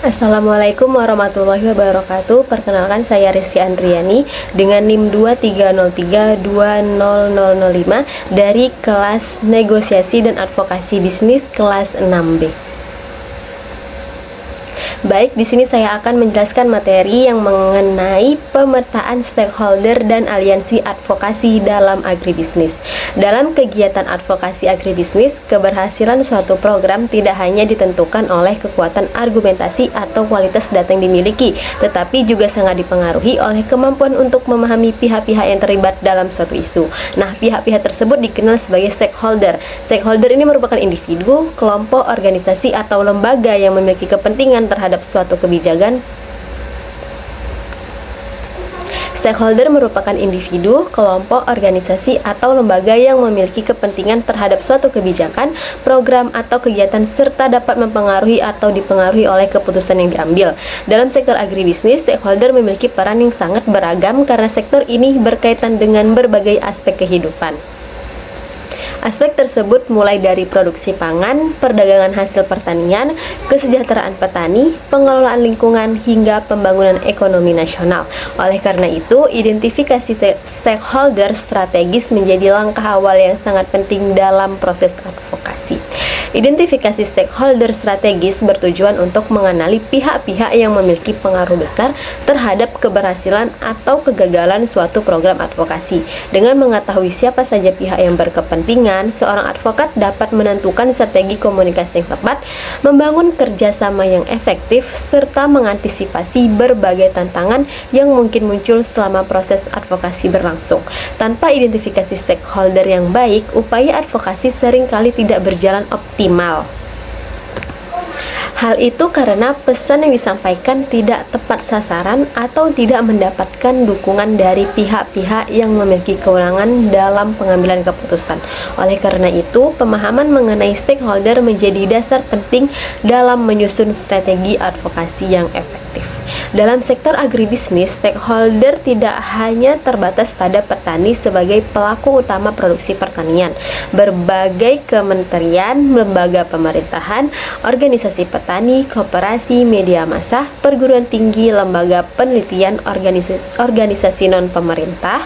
Assalamualaikum warahmatullahi wabarakatuh. Perkenalkan, saya Rizky Andriani dengan NIM 23032005 dari kelas Negosiasi dan Advokasi Bisnis kelas 6B. Baik, di sini saya akan menjelaskan materi yang mengenai pemetaan stakeholder dan aliansi advokasi dalam agribisnis. Dalam kegiatan advokasi agribisnis, keberhasilan suatu program tidak hanya ditentukan oleh kekuatan argumentasi atau kualitas data yang dimiliki, tetapi juga sangat dipengaruhi oleh kemampuan untuk memahami pihak-pihak yang terlibat dalam suatu isu. Nah, pihak-pihak tersebut dikenal sebagai stakeholder. Stakeholder ini merupakan individu, kelompok, organisasi, atau lembaga yang memiliki kepentingan terhadap suatu kebijakan. Stakeholder merupakan individu, kelompok, organisasi, atau lembaga yang memiliki kepentingan terhadap suatu kebijakan, program, atau kegiatan serta dapat mempengaruhi atau dipengaruhi oleh keputusan yang diambil. Dalam sektor agribisnis, stakeholder memiliki peran yang sangat beragam karena sektor ini berkaitan dengan berbagai aspek kehidupan. Aspek tersebut mulai dari produksi pangan, perdagangan hasil pertanian, kesejahteraan petani, pengelolaan lingkungan, hingga pembangunan ekonomi nasional. Oleh karena itu, identifikasi stakeholder strategis menjadi langkah awal yang sangat penting dalam proses advokasi. Identifikasi stakeholder strategis bertujuan untuk mengenali pihak-pihak yang memiliki pengaruh besar terhadap keberhasilan atau kegagalan suatu program advokasi. Dengan mengetahui siapa saja pihak yang berkepentingan, seorang advokat dapat menentukan strategi komunikasi yang tepat, membangun kerjasama yang efektif, serta mengantisipasi berbagai tantangan yang mungkin muncul selama proses advokasi berlangsung. Tanpa identifikasi stakeholder yang baik, upaya advokasi seringkali tidak berjalan optimal. Hal itu karena pesan yang disampaikan tidak tepat sasaran atau tidak mendapatkan dukungan dari pihak-pihak yang memiliki kewenangan dalam pengambilan keputusan. Oleh karena itu, pemahaman mengenai stakeholder menjadi dasar penting dalam menyusun strategi advokasi yang efektif. Dalam sektor agribisnis, stakeholder tidak hanya terbatas pada petani sebagai pelaku utama produksi pertanian. Berbagai kementerian, lembaga pemerintahan, organisasi petani, koperasi, media massa, perguruan tinggi, lembaga penelitian, organisasi non-pemerintah,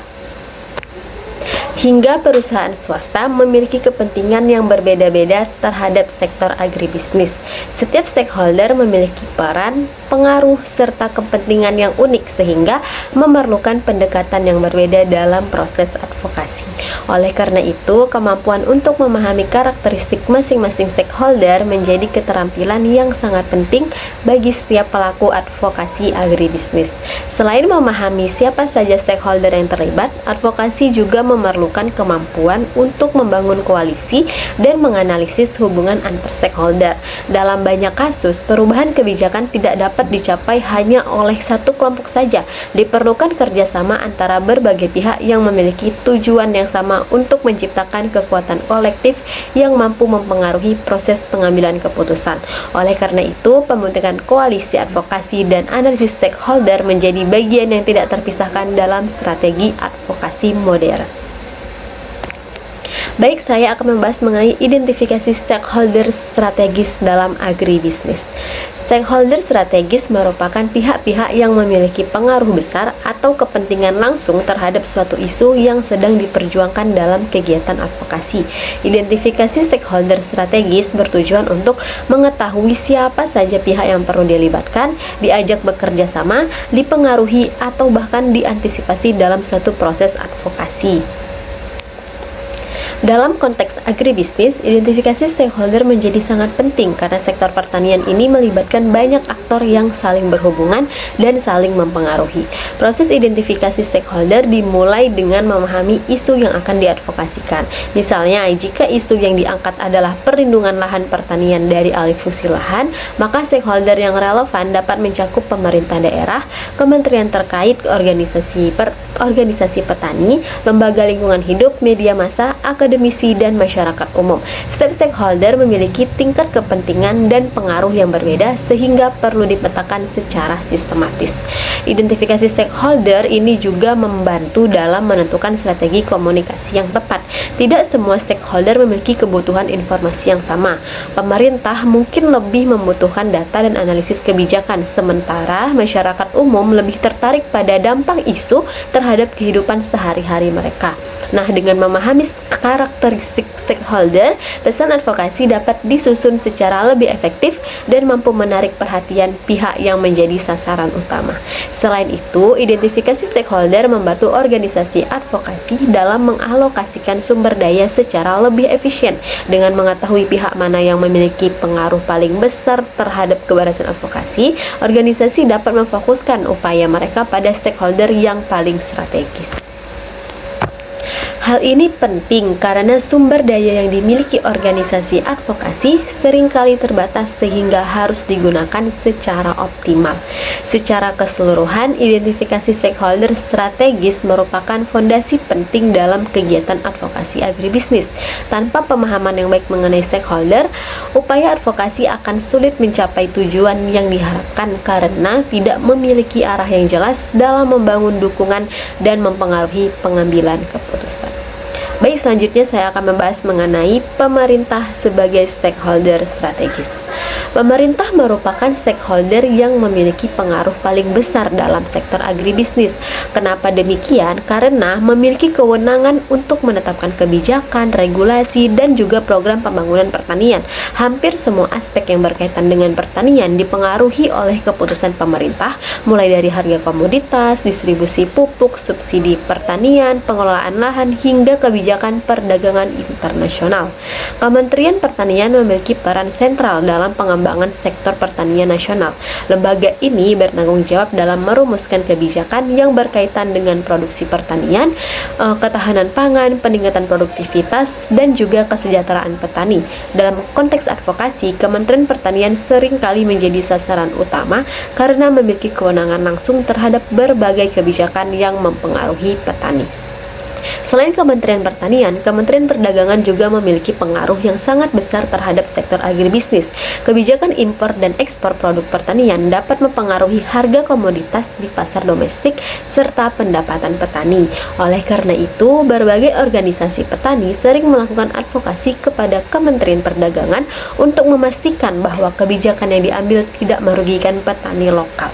hingga perusahaan swasta memiliki kepentingan yang berbeda-beda terhadap sektor agribisnis. Setiap stakeholder memiliki peran, pengaruh, serta kepentingan yang unik sehingga memerlukan pendekatan yang berbeda dalam proses advokasi. Oleh karena itu, kemampuan untuk memahami karakteristik masing-masing stakeholder menjadi keterampilan yang sangat penting bagi setiap pelaku advokasi agribisnis. Selain memahami siapa saja stakeholder yang terlibat, advokasi juga memerlukan kemampuan untuk membangun koalisi dan menganalisis hubungan antar stakeholder. Dalam banyak kasus, perubahan kebijakan tidak dapat dicapai hanya oleh satu kelompok saja. Diperlukan kerjasama antara berbagai pihak yang memiliki tujuan yang sama untuk menciptakan kekuatan kolektif yang mampu mempengaruhi proses pengambilan keputusan. Oleh karena itu, pembentukan koalisi advokasi dan analisis stakeholder menjadi bagian yang tidak terpisahkan dalam strategi advokasi modern. Baik, saya akan membahas mengenai identifikasi stakeholder strategis dalam agribisnis. Stakeholder strategis merupakan pihak-pihak yang memiliki pengaruh besar atau kepentingan langsung terhadap suatu isu yang sedang diperjuangkan dalam kegiatan advokasi. Identifikasi stakeholder strategis bertujuan untuk mengetahui siapa saja pihak yang perlu dilibatkan, diajak bekerja sama, dipengaruhi, atau bahkan diantisipasi dalam suatu proses advokasi. Dalam konteks agribisnis, identifikasi stakeholder menjadi sangat penting karena sektor pertanian ini melibatkan banyak aktor yang saling berhubungan dan saling mempengaruhi. Proses identifikasi stakeholder dimulai dengan memahami isu yang akan diadvokasikan. Misalnya, jika isu yang diangkat adalah perlindungan lahan pertanian dari alih fungsi lahan, maka stakeholder yang relevan dapat mencakup pemerintah daerah, kementerian terkait, organisasi petani, lembaga lingkungan hidup, media massa, akademisi, akademisi, dan masyarakat umum. Setiap stakeholder memiliki tingkat kepentingan dan pengaruh yang berbeda sehingga perlu dipetakan secara sistematis. Identifikasi stakeholder ini juga membantu dalam menentukan strategi komunikasi yang tepat. Tidak semua stakeholder memiliki kebutuhan informasi yang sama. Pemerintah mungkin lebih membutuhkan data dan analisis kebijakan, sementara masyarakat umum lebih tertarik pada dampak isu terhadap kehidupan sehari-hari mereka. Nah, dengan memahami karakteristik stakeholder, pesan advokasi dapat disusun secara lebih efektif dan mampu menarik perhatian pihak yang menjadi sasaran utama. Selain itu, identifikasi stakeholder membantu organisasi advokasi dalam mengalokasikan sumber daya secara lebih efisien. Dengan mengetahui pihak mana yang memiliki pengaruh paling besar terhadap keberhasilan advokasi, organisasi dapat memfokuskan upaya mereka pada stakeholder yang paling strategis. Hal ini penting karena sumber daya yang dimiliki organisasi advokasi seringkali terbatas sehingga harus digunakan secara optimal. Secara keseluruhan, identifikasi stakeholder strategis merupakan fondasi penting dalam kegiatan advokasi agribisnis. Tanpa pemahaman yang baik mengenai stakeholder, upaya advokasi akan sulit mencapai tujuan yang diharapkan karena tidak memiliki arah yang jelas dalam membangun dukungan dan mempengaruhi pengambilan keputusan. Baik, selanjutnya saya akan membahas mengenai pemerintah sebagai stakeholder strategis. Pemerintah merupakan stakeholder yang memiliki pengaruh paling besar dalam sektor agribisnis. Kenapa demikian? Karena memiliki kewenangan untuk menetapkan kebijakan, regulasi, dan juga program pembangunan pertanian. Hampir semua aspek yang berkaitan dengan pertanian dipengaruhi oleh keputusan pemerintah, mulai dari harga komoditas, distribusi pupuk, subsidi pertanian, pengelolaan lahan, hingga kebijakan perdagangan internasional. Kementerian Pertanian memiliki peran sentral dalam pengembangan sektor pertanian nasional. Lembaga ini bertanggung jawab dalam merumuskan kebijakan yang berkaitan dengan produksi pertanian, ketahanan pangan, peningkatan produktivitas, dan juga kesejahteraan petani. Dalam konteks advokasi, Kementerian Pertanian seringkali menjadi sasaran utama karena memiliki kewenangan langsung terhadap berbagai kebijakan yang mempengaruhi petani. Selain Kementerian Pertanian, Kementerian Perdagangan juga memiliki pengaruh yang sangat besar terhadap sektor agribisnis. Kebijakan impor dan ekspor produk pertanian dapat mempengaruhi harga komoditas di pasar domestik serta pendapatan petani. Oleh karena itu, berbagai organisasi petani sering melakukan advokasi kepada Kementerian Perdagangan untuk memastikan bahwa kebijakan yang diambil tidak merugikan petani lokal.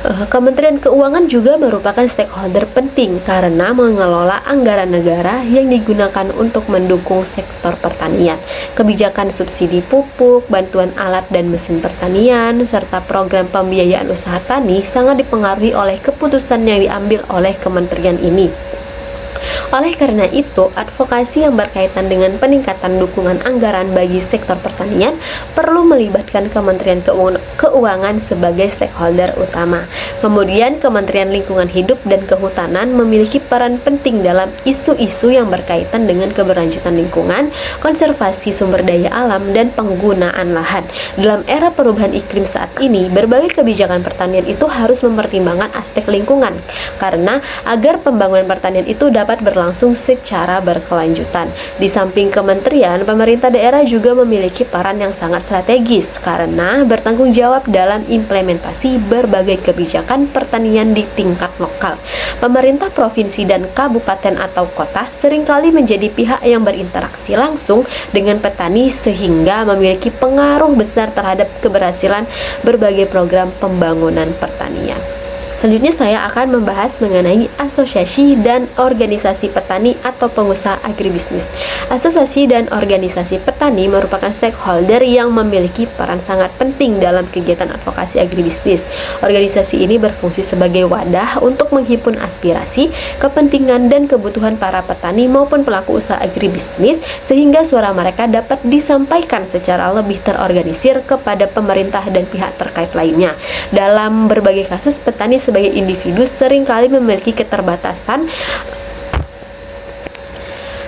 Kementerian Keuangan juga merupakan stakeholder penting karena mengelola anggaran negara yang digunakan untuk mendukung sektor pertanian. Kebijakan subsidi pupuk, bantuan alat dan mesin pertanian, serta program pembiayaan usaha tani sangat dipengaruhi oleh keputusan yang diambil oleh kementerian ini. Oleh karena itu, advokasi yang berkaitan dengan peningkatan dukungan anggaran bagi sektor pertanian perlu melibatkan Kementerian Keuangan sebagai stakeholder utama. Kemudian, Kementerian Lingkungan Hidup dan Kehutanan memiliki peran penting dalam isu-isu yang berkaitan dengan keberlanjutan lingkungan, konservasi sumber daya alam, dan penggunaan lahan. Dalam era perubahan iklim saat ini, berbagai kebijakan pertanian itu harus mempertimbangkan aspek lingkungan, karena agar pembangunan pertanian itu dapat berlangsung secara berkelanjutan. Di samping kementerian, pemerintah daerah juga memiliki peran yang sangat strategis karena bertanggung jawab dalam implementasi berbagai kebijakan pertanian di tingkat lokal. Pemerintah provinsi dan kabupaten atau kota seringkali menjadi pihak yang berinteraksi langsung dengan petani sehingga memiliki pengaruh besar terhadap keberhasilan berbagai program pembangunan pertanian. Selanjutnya saya akan membahas mengenai asosiasi dan organisasi petani atau pengusaha agribisnis. Asosiasi dan organisasi petani merupakan stakeholder yang memiliki peran sangat penting dalam kegiatan advokasi agribisnis. Organisasi ini berfungsi sebagai wadah untuk menghimpun aspirasi, kepentingan, dan kebutuhan para petani maupun pelaku usaha agribisnis sehingga suara mereka dapat disampaikan secara lebih terorganisir kepada pemerintah dan pihak terkait lainnya. Dalam berbagai kasus, petani sebagai individu seringkali memiliki keterbatasan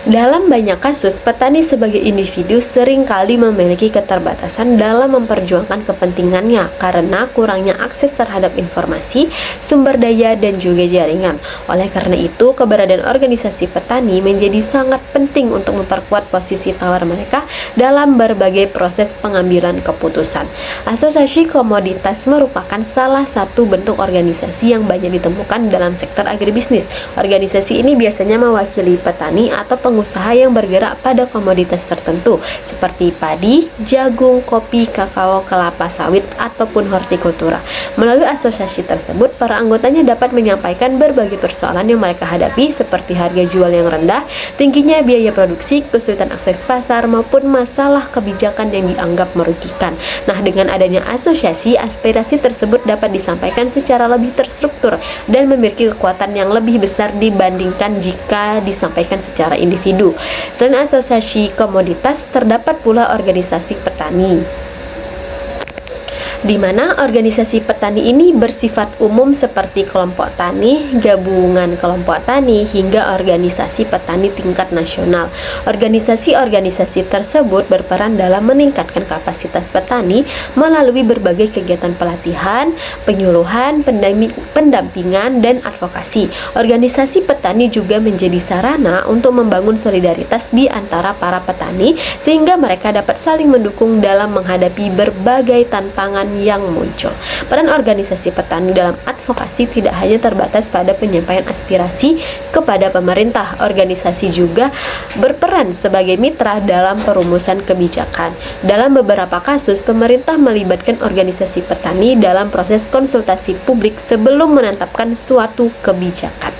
Dalam banyak kasus, petani sebagai individu seringkali memiliki keterbatasan dalam memperjuangkan kepentingannya karena kurangnya akses terhadap informasi, sumber daya, dan juga jaringan. Oleh karena itu, keberadaan organisasi petani menjadi sangat penting untuk memperkuat posisi tawar mereka dalam berbagai proses pengambilan keputusan. Asosiasi komoditas merupakan salah satu bentuk organisasi yang banyak ditemukan dalam sektor agribisnis. Organisasi ini biasanya mewakili petani atau pengusaha yang bergerak pada komoditas tertentu seperti padi, jagung, kopi, kakao, kelapa sawit, ataupun hortikultura. Melalui asosiasi tersebut, para anggotanya dapat menyampaikan berbagai persoalan yang mereka hadapi seperti harga jual yang rendah, tingginya biaya produksi, kesulitan akses pasar, maupun masalah kebijakan yang dianggap merugikan. Nah, dengan adanya asosiasi, aspirasi tersebut dapat disampaikan secara lebih terstruktur dan memiliki kekuatan yang lebih besar dibandingkan jika disampaikan secara individu. Selain asosiasi komoditas, terdapat pula organisasi petani, di mana organisasi petani ini bersifat umum seperti kelompok tani, gabungan kelompok tani, hingga organisasi petani tingkat nasional. Organisasi-organisasi tersebut berperan dalam meningkatkan kapasitas petani melalui berbagai kegiatan pelatihan, penyuluhan, pendampingan, dan advokasi. Organisasi petani juga menjadi sarana untuk membangun solidaritas di antara para petani sehingga mereka dapat saling mendukung dalam menghadapi berbagai tantangan yang muncul. Peran organisasi petani dalam advokasi tidak hanya terbatas pada penyampaian aspirasi kepada pemerintah. Organisasi juga berperan sebagai mitra dalam perumusan kebijakan. Dalam beberapa kasus, pemerintah melibatkan organisasi petani dalam proses konsultasi publik sebelum menetapkan suatu kebijakan.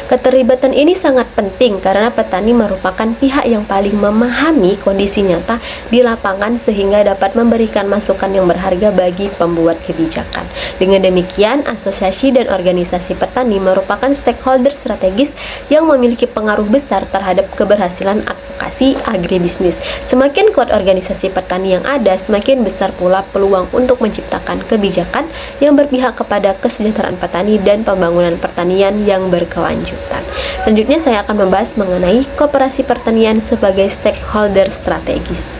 Keterlibatan ini sangat penting karena petani merupakan pihak yang paling memahami kondisi nyata di lapangan sehingga dapat memberikan masukan yang berharga bagi pembuat kebijakan. Dengan demikian, asosiasi dan organisasi petani merupakan stakeholder strategis yang memiliki pengaruh besar terhadap keberhasilan advokasi agribisnis. Semakin kuat organisasi petani yang ada, semakin besar pula peluang untuk menciptakan kebijakan yang berpihak kepada kesejahteraan petani dan pembangunan pertanian yang berkelanjutan. Selanjutnya saya akan membahas mengenai koperasi pertanian sebagai stakeholder strategis.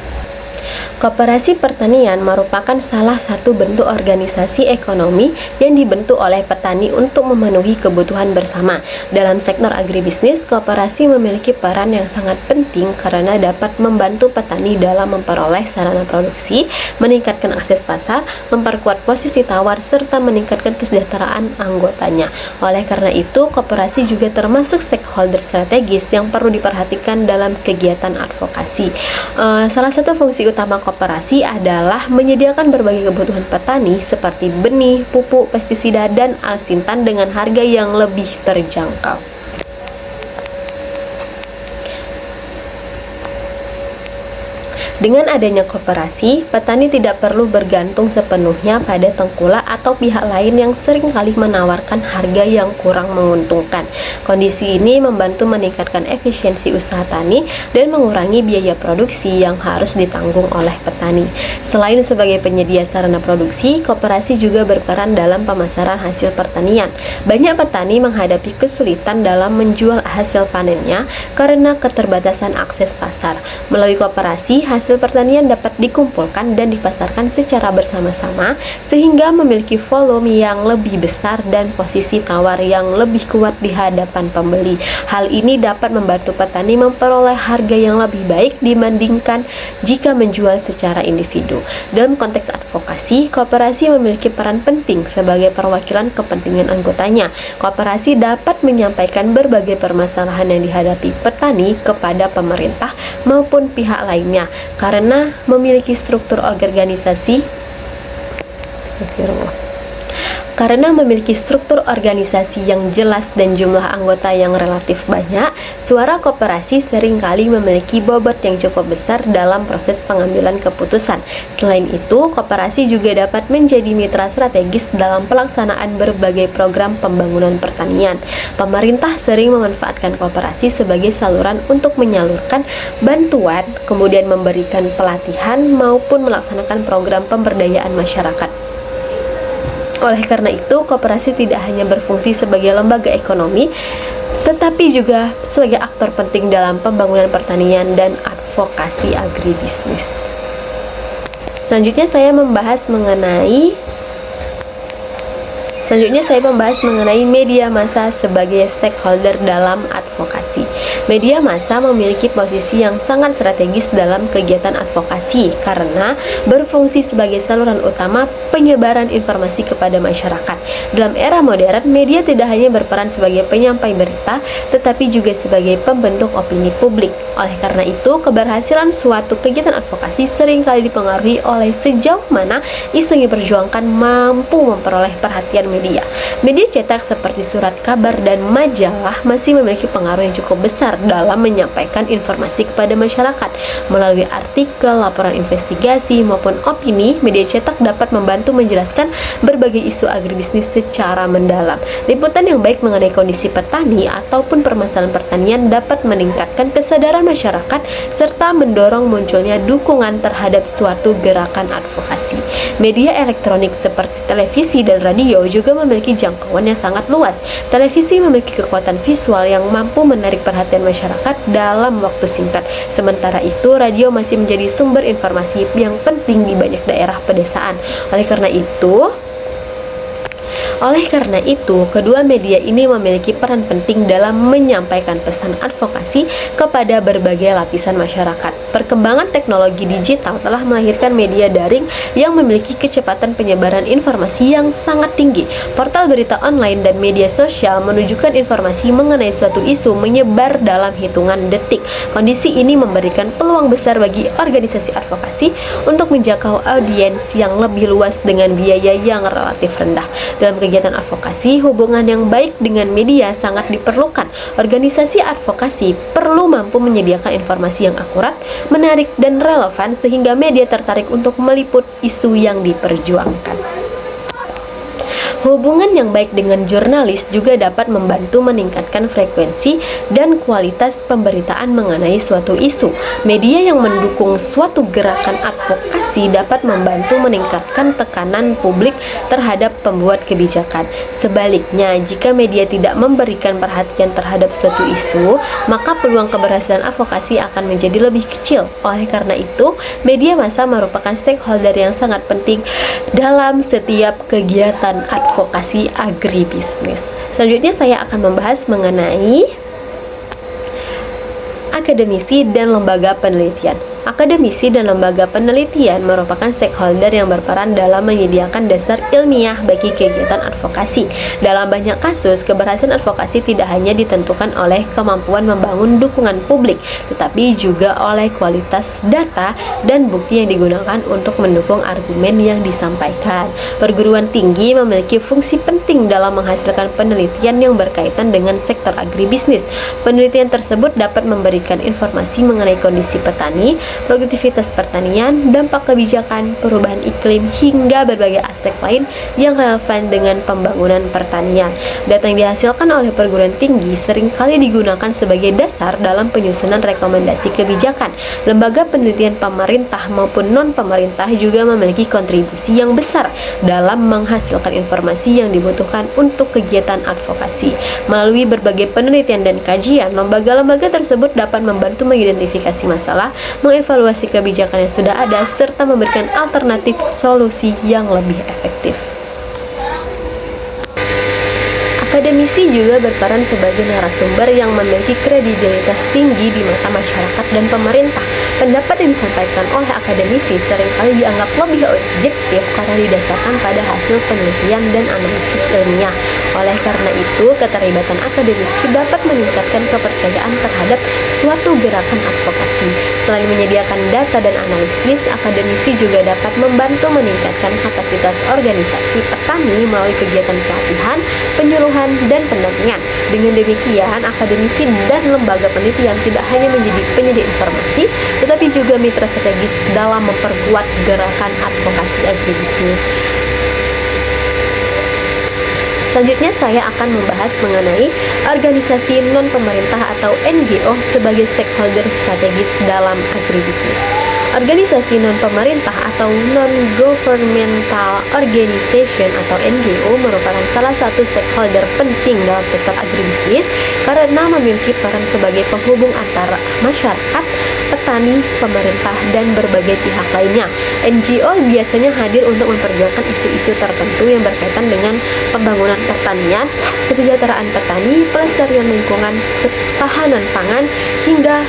Koperasi pertanian merupakan salah satu bentuk organisasi ekonomi yang dibentuk oleh petani untuk memenuhi kebutuhan bersama. Dalam sektor agribisnis, koperasi memiliki peran yang sangat penting karena dapat membantu petani dalam memperoleh sarana produksi, meningkatkan akses pasar, memperkuat posisi tawar, serta meningkatkan kesejahteraan anggotanya. Oleh karena itu, koperasi juga termasuk stakeholder strategis yang perlu diperhatikan dalam kegiatan advokasi. Salah satu fungsi utama koperasi adalah menyediakan berbagai kebutuhan petani seperti benih, pupuk, pestisida, dan alsintan dengan harga yang lebih terjangkau. Dengan adanya koperasi, petani tidak perlu bergantung sepenuhnya pada tengkulak atau pihak lain yang seringkali menawarkan harga yang kurang menguntungkan. Kondisi ini membantu meningkatkan efisiensi usaha tani dan mengurangi biaya produksi yang harus ditanggung oleh petani. Selain sebagai penyedia sarana produksi, koperasi juga berperan dalam pemasaran hasil pertanian. Banyak petani menghadapi kesulitan dalam menjual hasil panennya karena keterbatasan akses pasar. Melalui koperasi, hasil pertanian dapat dikumpulkan dan dipasarkan secara bersama-sama sehingga memiliki volume yang lebih besar dan posisi tawar yang lebih kuat di hadapan pembeli. Hal ini dapat membantu petani memperoleh harga yang lebih baik dibandingkan jika menjual secara individu. Dalam konteks advokasi, koperasi memiliki peran penting sebagai perwakilan kepentingan anggotanya. Koperasi dapat menyampaikan berbagai permasalahan yang dihadapi petani kepada pemerintah maupun pihak lainnya karena memiliki struktur organisasi yang jelas dan jumlah anggota yang relatif banyak, suara koperasi seringkali memiliki bobot yang cukup besar dalam proses pengambilan keputusan. Selain itu, koperasi juga dapat menjadi mitra strategis dalam pelaksanaan berbagai program pembangunan pertanian. Pemerintah sering memanfaatkan koperasi sebagai saluran untuk menyalurkan bantuan, kemudian memberikan pelatihan maupun melaksanakan program pemberdayaan masyarakat. Oleh karena itu, koperasi tidak hanya berfungsi sebagai lembaga ekonomi, tetapi juga sebagai aktor penting dalam pembangunan pertanian dan advokasi agribisnis. Selanjutnya saya membahas mengenai media massa sebagai stakeholder dalam advokasi. Media massa memiliki posisi yang sangat strategis dalam kegiatan advokasi karena berfungsi sebagai saluran utama penyebaran informasi kepada masyarakat. Dalam era modern, media tidak hanya berperan sebagai penyampai berita, tetapi juga sebagai pembentuk opini publik. Oleh karena itu, keberhasilan suatu kegiatan advokasi seringkali dipengaruhi oleh sejauh mana isu yang diperjuangkan mampu memperoleh perhatian media. Media cetak seperti surat kabar dan majalah masih memiliki pengaruh yang cukup besar dalam menyampaikan informasi kepada masyarakat. Melalui artikel, laporan investigasi, maupun opini, media cetak dapat membantu menjelaskan berbagai isu agribisnis secara mendalam. Liputan yang baik mengenai kondisi petani ataupun permasalahan pertanian dapat meningkatkan kesadaran masyarakat serta mendorong munculnya dukungan terhadap suatu gerakan advokasi. Media elektronik seperti televisi dan radio juga memiliki jangkauan yang sangat luas. Televisi memiliki kekuatan visual yang mampu menarik perhatian masyarakat dalam waktu singkat. Sementara itu, radio masih menjadi sumber informasi yang penting di banyak daerah pedesaan. Oleh karena itu, kedua media ini memiliki peran penting dalam menyampaikan pesan advokasi kepada berbagai lapisan masyarakat. Perkembangan teknologi digital telah melahirkan media daring yang memiliki kecepatan penyebaran informasi yang sangat tinggi. Portal berita online dan media sosial menunjukkan informasi mengenai suatu isu menyebar dalam hitungan detik. Kondisi ini memberikan peluang besar bagi organisasi advokasi untuk menjangkau audiens yang lebih luas dengan biaya yang relatif rendah. Dalam kegiatan advokasi, hubungan yang baik dengan media sangat diperlukan. Organisasi advokasi perlu mampu menyediakan informasi yang akurat, menarik, dan relevan sehingga media tertarik untuk meliput isu yang diperjuangkan. Hubungan yang baik dengan jurnalis juga dapat membantu meningkatkan frekuensi dan kualitas pemberitaan mengenai suatu isu. Media yang mendukung suatu gerakan advokasi dapat membantu meningkatkan tekanan publik terhadap pembuat kebijakan. Sebaliknya, jika media tidak memberikan perhatian terhadap suatu isu, maka peluang keberhasilan advokasi akan menjadi lebih kecil. Oleh karena itu, media massa merupakan stakeholder yang sangat penting dalam setiap kegiatan advokasi agribisnis. Selanjutnya saya akan membahas mengenai akademisi dan lembaga penelitian. Akademisi dan lembaga penelitian merupakan stakeholder yang berperan dalam menyediakan dasar ilmiah bagi kegiatan advokasi. Dalam banyak kasus, keberhasilan advokasi tidak hanya ditentukan oleh kemampuan membangun dukungan publik, tetapi juga oleh kualitas data dan bukti yang digunakan untuk mendukung argumen yang disampaikan. Perguruan tinggi memiliki fungsi penting dalam menghasilkan penelitian yang berkaitan dengan sektor agribisnis. Penelitian tersebut dapat memberikan informasi mengenai kondisi petani, produktivitas pertanian, dampak kebijakan, perubahan iklim, hingga berbagai aspek lain yang relevan dengan pembangunan pertanian. Data yang dihasilkan oleh perguruan tinggi seringkali digunakan sebagai dasar dalam penyusunan rekomendasi kebijakan. Lembaga penelitian pemerintah maupun non-pemerintah juga memiliki kontribusi yang besar dalam menghasilkan informasi yang dibutuhkan untuk kegiatan advokasi. Melalui berbagai penelitian dan kajian, lembaga-lembaga tersebut dapat membantu mengidentifikasi masalah, mengevaluasi kebijakan yang sudah ada, serta memberikan alternatif solusi yang lebih efektif. Akademisi juga berperan sebagai narasumber yang memiliki kredibilitas tinggi di mata masyarakat dan pemerintah. Pendapat yang disampaikan oleh akademisi seringkali dianggap lebih objektif karena didasarkan pada hasil penelitian dan analisis ilmiah. Oleh karena itu, keterlibatan akademisi dapat meningkatkan kepercayaan terhadap suatu gerakan advokasi. Selain menyediakan data dan analisis, akademisi juga dapat membantu meningkatkan kapasitas organisasi petani melalui kegiatan pelatihan, penyuluhan, dan pendampingan. Dengan demikian, akademisi dan lembaga penelitian tidak hanya menjadi penyedia informasi, tetapi juga mitra strategis dalam memperkuat gerakan advokasi agribisnis. Selanjutnya saya akan membahas mengenai organisasi non-pemerintah atau NGO sebagai stakeholder strategis dalam agribisnis. Organisasi non-pemerintah atau non-governmental organization atau NGO merupakan salah satu stakeholder penting dalam sektor agribisnis karena memiliki peran sebagai penghubung antara masyarakat, petani, pemerintah, dan berbagai pihak lainnya. NGO biasanya hadir untuk memperjuangkan isu-isu tertentu yang berkaitan dengan pembangunan pertanian, kesejahteraan petani, pelestarian lingkungan, ketahanan pangan, hingga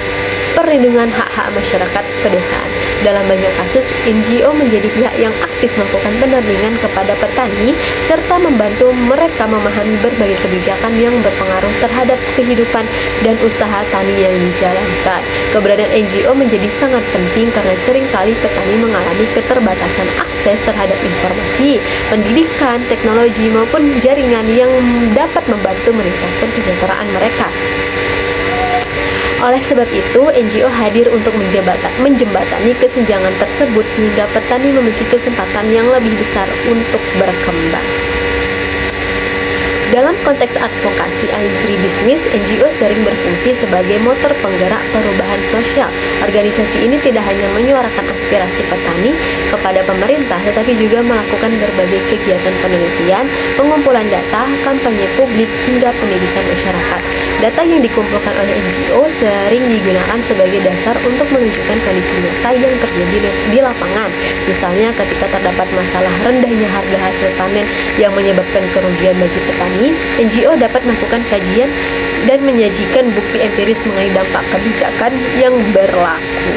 perlindungan hak-hak masyarakat pedesaan. Dalam banyak kasus, NGO menjadi pihak yang aktif melakukan pendampingan kepada petani serta membantu mereka memahami berbagai kebijakan yang berpengaruh terhadap kehidupan dan usaha tani yang dijalankan. Keberadaan NGO menjadi sangat penting karena seringkali petani mengalami keterbatasan akses terhadap informasi, pendidikan, teknologi maupun jaringan yang dapat membantu meningkatkan kesejahteraan mereka. Oleh sebab itu, NGO hadir untuk menjembatani kesenjangan tersebut sehingga petani memiliki kesempatan yang lebih besar untuk berkembang. Dalam konteks advokasi agribisnis, NGO sering berfungsi sebagai motor penggerak perubahan sosial. Organisasi ini tidak hanya menyuarakan aspirasi petani kepada pemerintah, tetapi juga melakukan berbagai kegiatan penelitian, pengumpulan data, kampanye publik, hingga pendidikan masyarakat. Data yang dikumpulkan oleh NGO sering digunakan sebagai dasar untuk menunjukkan kondisi nyata yang terjadi di lapangan. Misalnya ketika terdapat masalah rendahnya harga hasil panen yang menyebabkan kerugian bagi petani, NGO dapat melakukan kajian dan menyajikan bukti empiris mengenai dampak kebijakan yang berlaku.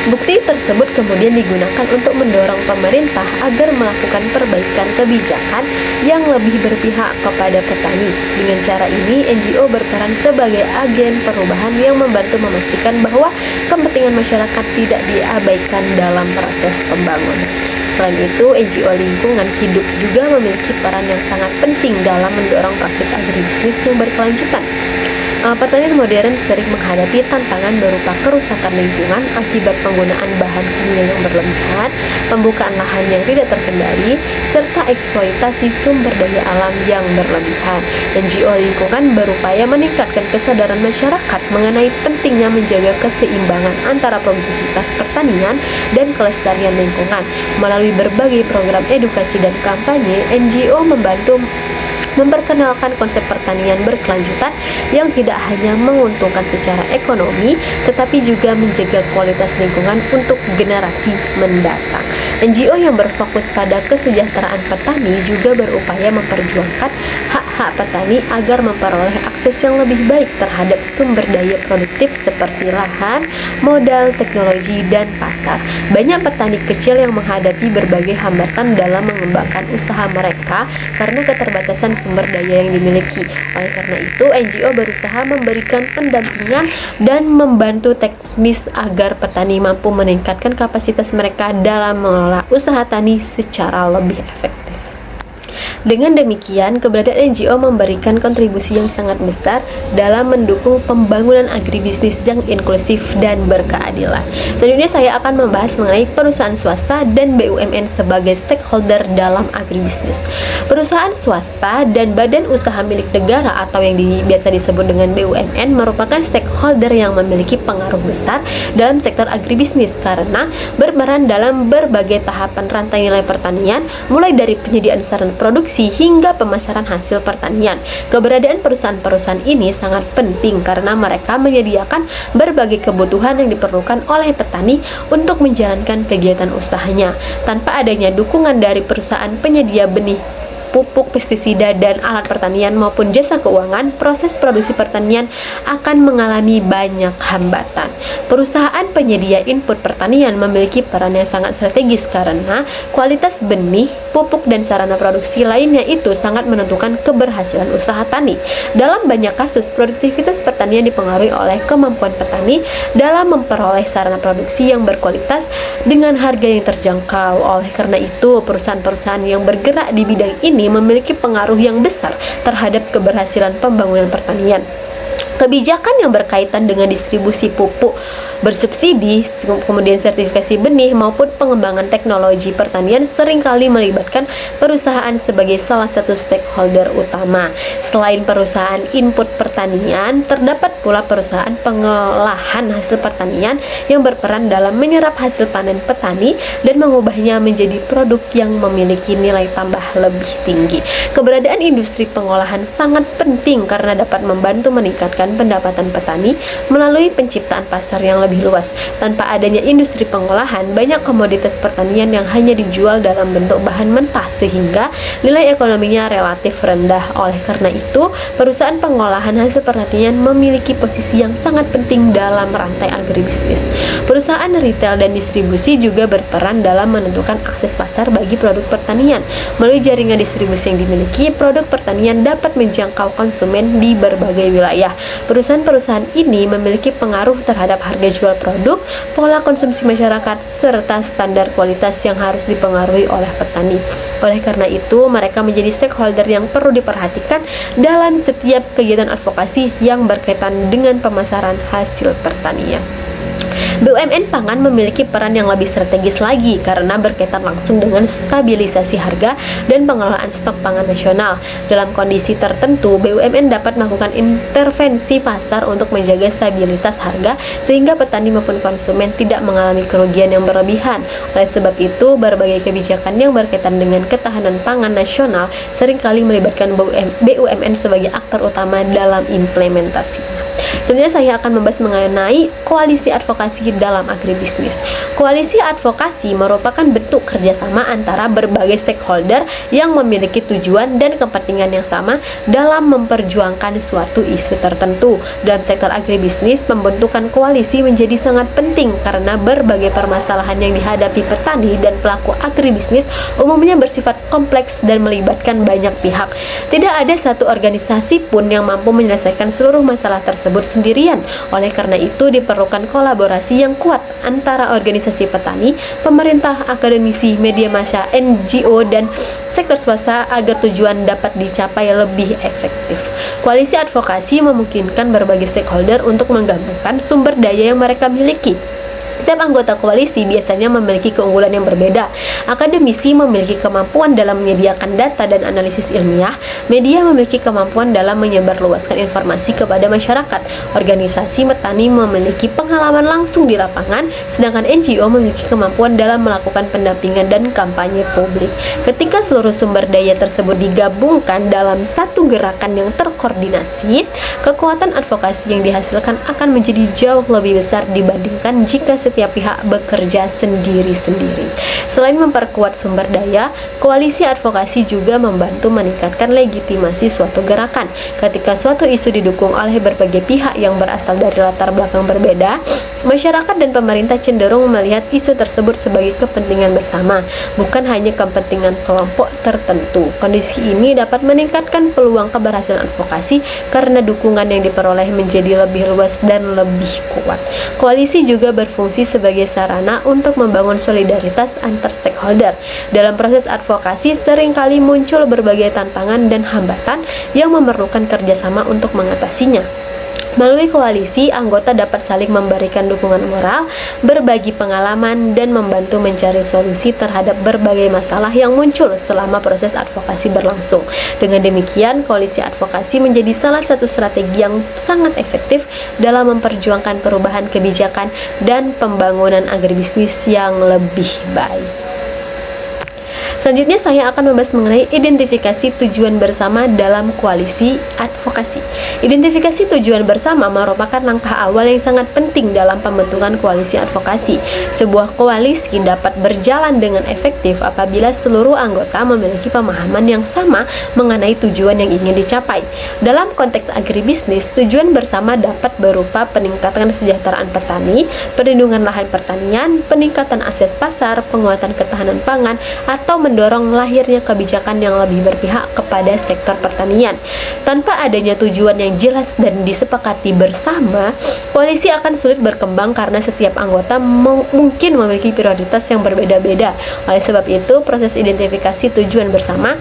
Bukti tersebut kemudian digunakan untuk mendorong pemerintah agar melakukan perbaikan kebijakan yang lebih berpihak kepada petani. Dengan cara ini, NGO berperan sebagai agen perubahan yang membantu memastikan bahwa kepentingan masyarakat tidak diabaikan dalam proses pembangunan. Selain itu, NGO lingkungan hidup juga memiliki peran yang sangat penting dalam mendorong praktik agribisnis yang berkelanjutan. Pertanian modern sering menghadapi tantangan berupa kerusakan lingkungan akibat penggunaan bahan kimia yang berlebihan, pembukaan lahan yang tidak terkendali, serta eksploitasi sumber daya alam yang berlebihan. NGO lingkungan berupaya meningkatkan kesadaran masyarakat mengenai pentingnya menjaga keseimbangan antara produktivitas pertanian dan kelestarian lingkungan. Melalui berbagai program edukasi dan kampanye, NGO membantu memperkenalkan konsep pertanian berkelanjutan yang tidak hanya menguntungkan secara ekonomi, tetapi juga menjaga kualitas lingkungan untuk generasi mendatang. NGO yang berfokus pada kesejahteraan petani juga berupaya memperjuangkan hak-hak petani agar memperoleh akses yang lebih baik terhadap sumber daya produktif seperti lahan, modal, teknologi, dan pasar. Banyak petani kecil yang menghadapi berbagai hambatan dalam mengembangkan usaha mereka karena keterbatasan sumber daya yang dimiliki. Oleh karena itu, NGO berusaha memberikan pendampingan dan membantu teknis agar petani mampu meningkatkan kapasitas mereka dalam mengelola usaha tani secara lebih efektif. Dengan demikian, keberadaan NGO memberikan kontribusi yang sangat besar dalam mendukung pembangunan agribisnis yang inklusif dan berkeadilan. Selanjutnya saya akan membahas mengenai perusahaan swasta dan BUMN sebagai stakeholder dalam agribisnis. Perusahaan swasta dan badan usaha milik negara atau yang biasa disebut dengan BUMN merupakan stakeholder yang memiliki pengaruh besar dalam sektor agribisnis karena berperan dalam berbagai tahapan rantai nilai pertanian, mulai dari penyediaan sarana produksi hingga pemasaran hasil pertanian. Keberadaan perusahaan-perusahaan ini sangat penting karena mereka menyediakan berbagai kebutuhan yang diperlukan oleh petani untuk menjalankan kegiatan usahanya. Tanpa adanya dukungan dari perusahaan penyedia benih, pupuk, pestisida, dan alat pertanian maupun jasa keuangan, proses produksi pertanian akan mengalami banyak hambatan. Perusahaan penyedia input pertanian memiliki peran yang sangat strategis karena kualitas benih, pupuk, dan sarana produksi lainnya itu sangat menentukan keberhasilan usaha tani. Dalam banyak kasus, produktivitas pertanian dipengaruhi oleh kemampuan petani dalam memperoleh sarana produksi yang berkualitas dengan harga yang terjangkau. Oleh karena itu, perusahaan-perusahaan yang bergerak di bidang ini memiliki pengaruh yang besar terhadap keberhasilan pembangunan pertanian. Kebijakan yang berkaitan dengan distribusi pupuk bersubsidi, kemudian sertifikasi benih maupun pengembangan teknologi pertanian seringkali melibatkan perusahaan sebagai salah satu stakeholder utama. Selain perusahaan input pertanian, terdapat pula perusahaan pengolahan hasil pertanian yang berperan dalam menyerap hasil panen petani dan mengubahnya menjadi produk yang memiliki nilai tambah lebih tinggi. Keberadaan industri pengolahan sangat penting karena dapat membantu meningkatkan pendapatan petani melalui penciptaan pasar yang lebih luas. Tanpa adanya industri pengolahan, banyak komoditas pertanian yang hanya dijual dalam bentuk bahan mentah sehingga nilai ekonominya relatif rendah. Oleh karena itu, perusahaan pengolahan hasil pertanian memiliki posisi yang sangat penting dalam rantai agribisnis. Perusahaan retail dan distribusi juga berperan dalam menentukan akses pasar bagi produk pertanian. Melalui jaringan distribusi yang dimiliki, produk pertanian dapat menjangkau konsumen di berbagai wilayah. Perusahaan-perusahaan ini memiliki pengaruh terhadap harga jual produk, pola konsumsi masyarakat, serta standar kualitas yang harus dipengaruhi oleh petani. Oleh karena itu, mereka menjadi stakeholder yang perlu diperhatikan dalam setiap kegiatan advokasi yang berkaitan dengan pemasaran hasil pertanian. BUMN pangan memiliki peran yang lebih strategis lagi karena berkaitan langsung dengan stabilisasi harga dan pengelolaan stok pangan nasional. Dalam kondisi tertentu, BUMN dapat melakukan intervensi pasar untuk menjaga stabilitas harga sehingga petani maupun konsumen tidak mengalami kerugian yang berlebihan. Oleh sebab itu, berbagai kebijakan yang berkaitan dengan ketahanan pangan nasional seringkali melibatkan BUMN sebagai aktor utama dalam implementasinya. Sebenarnya saya akan membahas mengenai koalisi advokasi dalam agribisnis. Koalisi advokasi merupakan bentuk kerjasama antara berbagai stakeholder yang memiliki tujuan dan kepentingan yang sama dalam memperjuangkan suatu isu tertentu. Dalam sektor agribisnis, pembentukan koalisi menjadi sangat penting karena berbagai permasalahan yang dihadapi petani dan pelaku agribisnis umumnya bersifat kompleks dan melibatkan banyak pihak. Tidak ada satu organisasi pun yang mampu menyelesaikan seluruh masalah tersebut sendirian. Oleh karena itu, diperlukan kolaborasi yang kuat antara organisasi petani, pemerintah, akademisi, media massa, NGO, dan sektor swasta agar tujuan dapat dicapai lebih efektif. Koalisi advokasi memungkinkan berbagai stakeholder untuk menggabungkan sumber daya yang mereka miliki. Setiap anggota koalisi biasanya memiliki keunggulan yang berbeda. Akademisi memiliki kemampuan dalam menyediakan data dan analisis ilmiah, media memiliki kemampuan dalam menyebarluaskan informasi kepada masyarakat, organisasi petani memiliki pengalaman langsung di lapangan, sedangkan NGO memiliki kemampuan dalam melakukan pendampingan dan kampanye publik. Ketika seluruh sumber daya tersebut digabungkan dalam satu gerakan yang terkoordinasi, kekuatan advokasi yang dihasilkan akan menjadi jauh lebih besar dibandingkan jika setiap pihak bekerja sendiri-sendiri. Selain memperkuat sumber daya, koalisi advokasi juga membantu meningkatkan legitimasi suatu gerakan. Ketika suatu isu didukung oleh berbagai pihak yang berasal dari latar belakang berbeda, masyarakat dan pemerintah cenderung melihat isu tersebut sebagai kepentingan bersama, bukan hanya kepentingan kelompok tertentu. Kondisi ini dapat meningkatkan peluang keberhasilan advokasi karena dukungan yang diperoleh menjadi lebih luas dan lebih kuat. Koalisi juga berfungsi sebagai sarana untuk membangun solidaritas antar stakeholder. Dalam proses advokasi seringkali muncul berbagai tantangan dan hambatan yang memerlukan kerjasama untuk mengatasinya. Melalui koalisi, anggota dapat saling memberikan dukungan moral, berbagi pengalaman, dan membantu mencari solusi terhadap berbagai masalah yang muncul selama proses advokasi berlangsung. Dengan demikian, koalisi advokasi menjadi salah satu strategi yang sangat efektif dalam memperjuangkan perubahan kebijakan dan pembangunan agribisnis yang lebih baik. Selanjutnya saya akan membahas mengenai identifikasi tujuan bersama dalam koalisi advokasi. Identifikasi tujuan bersama merupakan langkah awal yang sangat penting dalam pembentukan koalisi advokasi. Sebuah koalisi dapat berjalan dengan efektif apabila seluruh anggota memiliki pemahaman yang sama mengenai tujuan yang ingin dicapai. Dalam konteks agribisnis, tujuan bersama dapat berupa peningkatan kesejahteraan petani, perlindungan lahan pertanian, peningkatan akses pasar, penguatan ketahanan pangan, atau mendorong lahirnya kebijakan yang lebih berpihak kepada sektor pertanian. Tanpa adanya tujuan yang jelas dan disepakati bersama, koalisi akan sulit berkembang karena setiap anggota mungkin memiliki prioritas yang berbeda-beda. Oleh sebab itu, proses identifikasi tujuan bersama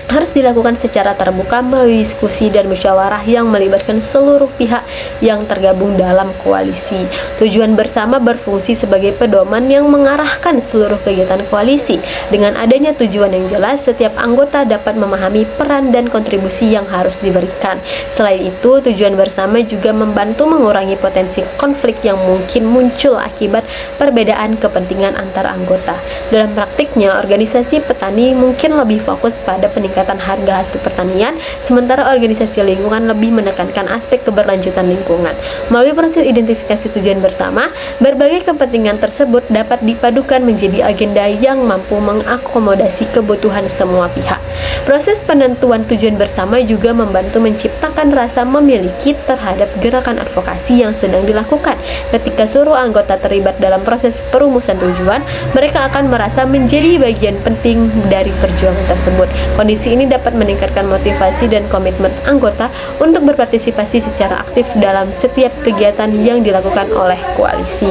harus dilakukan secara terbuka melalui diskusi dan musyawarah yang melibatkan seluruh pihak yang tergabung dalam koalisi. Tujuan bersama berfungsi sebagai pedoman yang mengarahkan seluruh kegiatan koalisi. Dengan adanya tujuan yang jelas, setiap anggota dapat memahami peran dan kontribusi yang harus diberikan. Selain itu, tujuan bersama juga membantu mengurangi potensi konflik yang mungkin muncul akibat perbedaan kepentingan antar anggota. Dalam praktiknya, organisasi petani mungkin lebih fokus pada peningkatan harga hasil pertanian, sementara organisasi lingkungan lebih menekankan aspek keberlanjutan lingkungan. Melalui proses identifikasi tujuan bersama, berbagai kepentingan tersebut dapat dipadukan menjadi agenda yang mampu mengakomodasi kebutuhan semua pihak. Proses penentuan tujuan bersama juga membantu menciptakan rasa memiliki terhadap gerakan advokasi yang sedang dilakukan. Ketika seluruh anggota terlibat dalam proses perumusan tujuan, mereka akan merasa menjadi bagian penting dari perjuangan tersebut. Kondisi ini dapat meningkatkan motivasi dan komitmen anggota untuk berpartisipasi secara aktif dalam setiap kegiatan yang dilakukan oleh koalisi.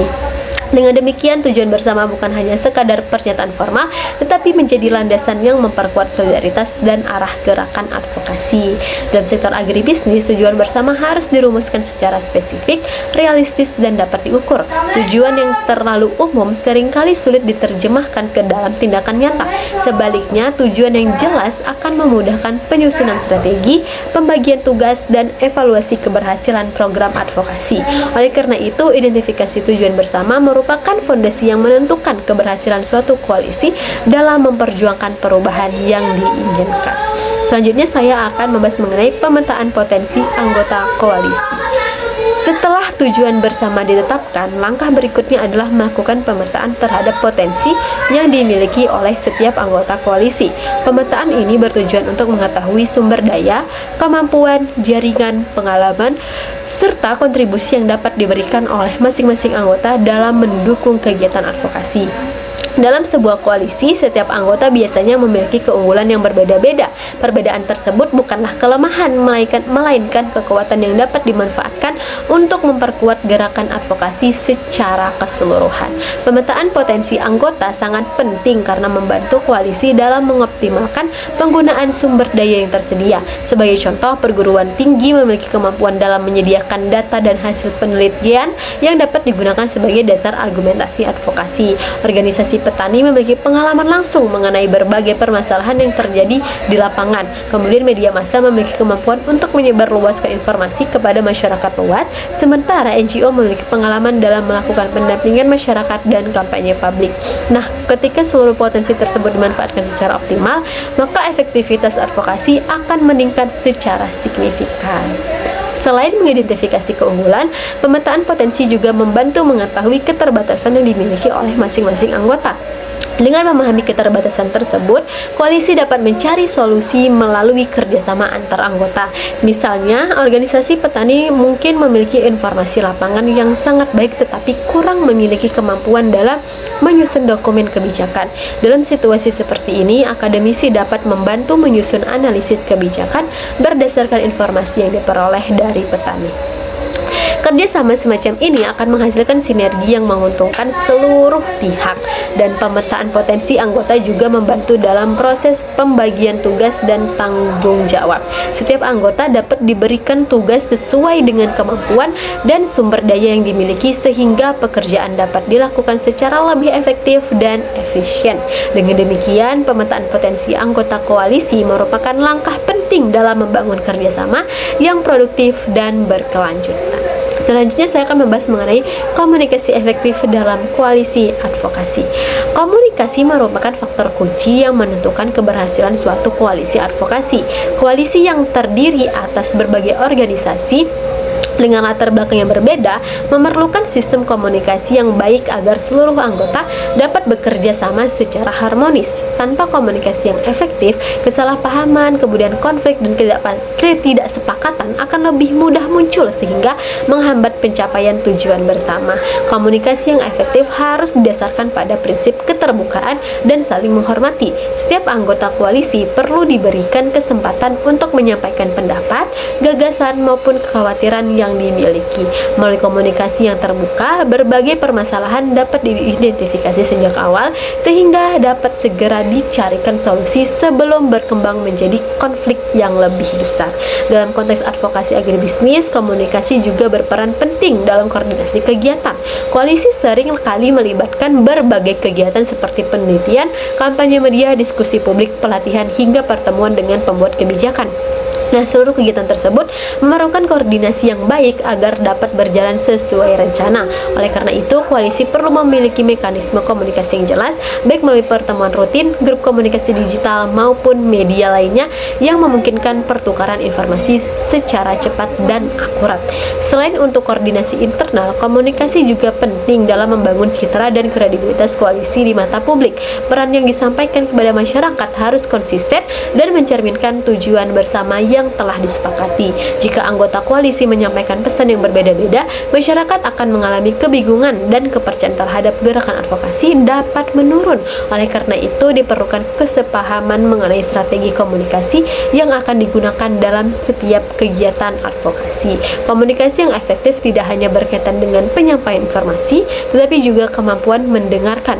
Dengan demikian, tujuan bersama bukan hanya sekadar pernyataan formal, tetapi menjadi landasan yang memperkuat solidaritas dan arah gerakan advokasi. Dalam sektor agribisnis, tujuan bersama harus dirumuskan secara spesifik, realistis, dan dapat diukur. Tujuan yang terlalu umum seringkali sulit diterjemahkan ke dalam tindakan nyata. Sebaliknya, tujuan yang jelas akan memudahkan penyusunan strategi, pembagian tugas, dan evaluasi keberhasilan program advokasi. Oleh karena itu, identifikasi tujuan bersama merupakan fondasi yang menentukan keberhasilan suatu koalisi dalam memperjuangkan perubahan yang diinginkan. Selanjutnya saya akan membahas mengenai pemetaan potensi anggota koalisi. Setelah tujuan bersama ditetapkan, langkah berikutnya adalah melakukan pemetaan terhadap potensi yang dimiliki oleh setiap anggota koalisi. Pemetaan ini bertujuan untuk mengetahui sumber daya, kemampuan, jaringan, pengalaman, serta kontribusi yang dapat diberikan oleh masing-masing anggota dalam mendukung kegiatan advokasi. Dalam sebuah koalisi, setiap anggota biasanya memiliki keunggulan yang berbeda-beda. Perbedaan tersebut bukanlah kelemahan, melainkan kekuatan yang dapat dimanfaatkan untuk memperkuat gerakan advokasi secara keseluruhan. Pemetaan potensi anggota sangat penting karena membantu koalisi dalam mengoptimalkan penggunaan sumber daya yang tersedia. Sebagai contoh, perguruan tinggi memiliki kemampuan dalam menyediakan data dan hasil penelitian yang dapat digunakan sebagai dasar argumentasi advokasi. Organisasi petani memiliki pengalaman langsung mengenai berbagai permasalahan yang terjadi di lapangan. Kemudian media massa memiliki kemampuan untuk menyebarluaskan informasi kepada masyarakat luas, sementara NGO memiliki pengalaman dalam melakukan pendampingan masyarakat dan kampanye publik. Nah, ketika seluruh potensi tersebut dimanfaatkan secara optimal, maka efektivitas advokasi akan meningkat secara signifikan. Selain mengidentifikasi keunggulan, pemetaan potensi juga membantu mengetahui keterbatasan yang dimiliki oleh masing-masing anggota. Dengan memahami keterbatasan tersebut, koalisi dapat mencari solusi melalui kerjasama antar anggota. Misalnya, organisasi petani mungkin memiliki informasi lapangan yang sangat baik tetapi kurang memiliki kemampuan dalam menyusun dokumen kebijakan. Dalam situasi seperti ini, akademisi dapat membantu menyusun analisis kebijakan berdasarkan informasi yang diperoleh dari petani. Kerjasama semacam ini akan menghasilkan sinergi yang menguntungkan seluruh pihak, dan pemetaan potensi anggota juga membantu dalam proses pembagian tugas dan tanggung jawab. Setiap anggota dapat diberikan tugas sesuai dengan kemampuan dan sumber daya yang dimiliki sehingga pekerjaan dapat dilakukan secara lebih efektif dan efisien. Dengan demikian, pemetaan potensi anggota koalisi merupakan langkah penting dalam membangun kerjasama yang produktif dan berkelanjutan. Selanjutnya saya akan membahas mengenai komunikasi efektif dalam koalisi advokasi. Komunikasi merupakan faktor kunci yang menentukan keberhasilan suatu koalisi advokasi. Koalisi yang terdiri atas berbagai organisasi dengan latar belakang yang berbeda memerlukan sistem komunikasi yang baik agar seluruh anggota dapat bekerja sama secara harmonis. Tanpa komunikasi yang efektif, kesalahpahaman, kemudian konflik dan ketidaksepakatan akan lebih mudah muncul sehingga menghambat pencapaian tujuan bersama. Komunikasi yang efektif harus didasarkan pada prinsip keterbukaan dan saling menghormati. Setiap anggota koalisi perlu diberikan kesempatan untuk menyampaikan pendapat, gagasan maupun kekhawatiran yang yang dimiliki. Melalui komunikasi yang terbuka, berbagai permasalahan dapat diidentifikasi sejak awal sehingga dapat segera dicarikan solusi sebelum berkembang menjadi konflik yang lebih besar. Dalam konteks advokasi agribisnis, komunikasi juga berperan penting dalam koordinasi kegiatan. Koalisi sering kali melibatkan berbagai kegiatan seperti penelitian, kampanye media, diskusi publik, pelatihan, hingga pertemuan dengan pembuat kebijakan. Nah, seluruh kegiatan tersebut memerlukan koordinasi yang baik agar dapat berjalan sesuai rencana. Oleh karena itu, koalisi perlu memiliki mekanisme komunikasi yang jelas, baik melalui pertemuan rutin, grup komunikasi digital, maupun media lainnya yang memungkinkan pertukaran informasi secara cepat dan akurat. Selain untuk koordinasi internal, komunikasi juga penting dalam membangun citra dan kredibilitas koalisi di mata publik. Peran yang disampaikan kepada masyarakat harus konsisten dan mencerminkan tujuan bersama yang telah disepakati. Jika anggota koalisi menyampaikan pesan yang berbeda-beda, masyarakat akan mengalami kebingungan dan kepercayaan terhadap gerakan advokasi dapat menurun. Oleh karena itu, diperlukan kesepahaman mengenai strategi komunikasi yang akan digunakan dalam setiap kegiatan advokasi. Komunikasi yang efektif tidak hanya berkaitan dengan penyampaian informasi, tetapi juga kemampuan mendengarkan.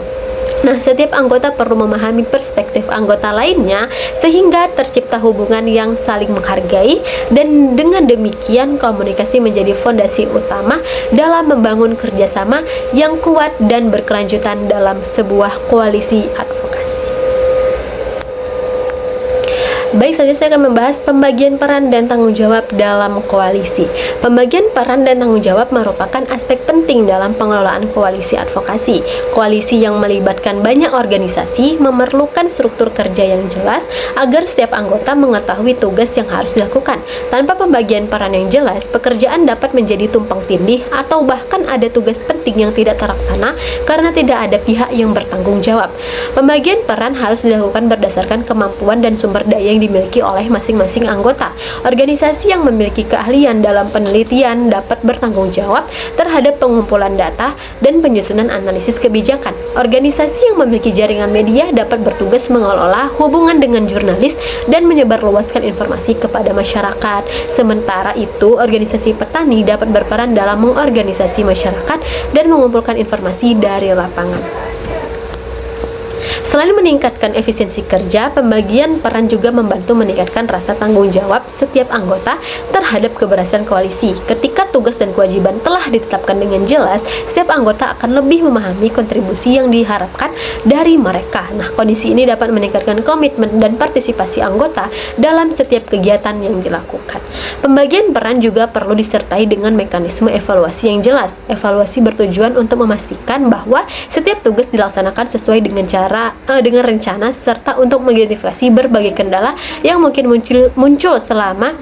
Nah, setiap anggota perlu memahami perspektif anggota lainnya sehingga tercipta hubungan yang saling menghargai, dan dengan demikian komunikasi menjadi fondasi utama dalam membangun kerjasama yang kuat dan berkelanjutan dalam sebuah koalisi advokasi. Baik, selanjutnya saya akan membahas pembagian peran dan tanggung jawab dalam koalisi. Pembagian peran dan tanggung jawab merupakan aspek penting dalam pengelolaan koalisi advokasi. Koalisi yang melibatkan banyak organisasi memerlukan struktur kerja yang jelas agar setiap anggota mengetahui tugas yang harus dilakukan. Tanpa pembagian peran yang jelas, pekerjaan dapat menjadi tumpang tindih atau bahkan ada tugas penting yang tidak terlaksana karena tidak ada pihak yang bertanggung jawab. Pembagian peran harus dilakukan berdasarkan kemampuan dan sumber daya yang dimiliki oleh masing-masing anggota. Organisasi yang memiliki keahlian dalam penelitian dapat bertanggung jawab terhadap pengumpulan data dan penyusunan analisis kebijakan. Organisasi yang memiliki jaringan media dapat bertugas mengelola hubungan dengan jurnalis dan menyebarluaskan informasi kepada masyarakat. Sementara itu, organisasi petani dapat berperan dalam mengorganisasi masyarakat dan mengumpulkan informasi dari lapangan. Selain meningkatkan efisiensi kerja, pembagian peran juga membantu meningkatkan rasa tanggung jawab setiap anggota terhadap keberhasilan koalisi. Ketika tugas dan kewajiban telah ditetapkan dengan jelas, setiap anggota akan lebih memahami kontribusi yang diharapkan dari mereka. Nah, kondisi ini dapat meningkatkan komitmen dan partisipasi anggota dalam setiap kegiatan yang dilakukan. Pembagian peran juga perlu disertai dengan mekanisme evaluasi yang jelas. Evaluasi bertujuan untuk memastikan bahwa setiap tugas dilaksanakan sesuai dengan dengan rencana, serta untuk mengidentifikasi berbagai kendala yang mungkin muncul selama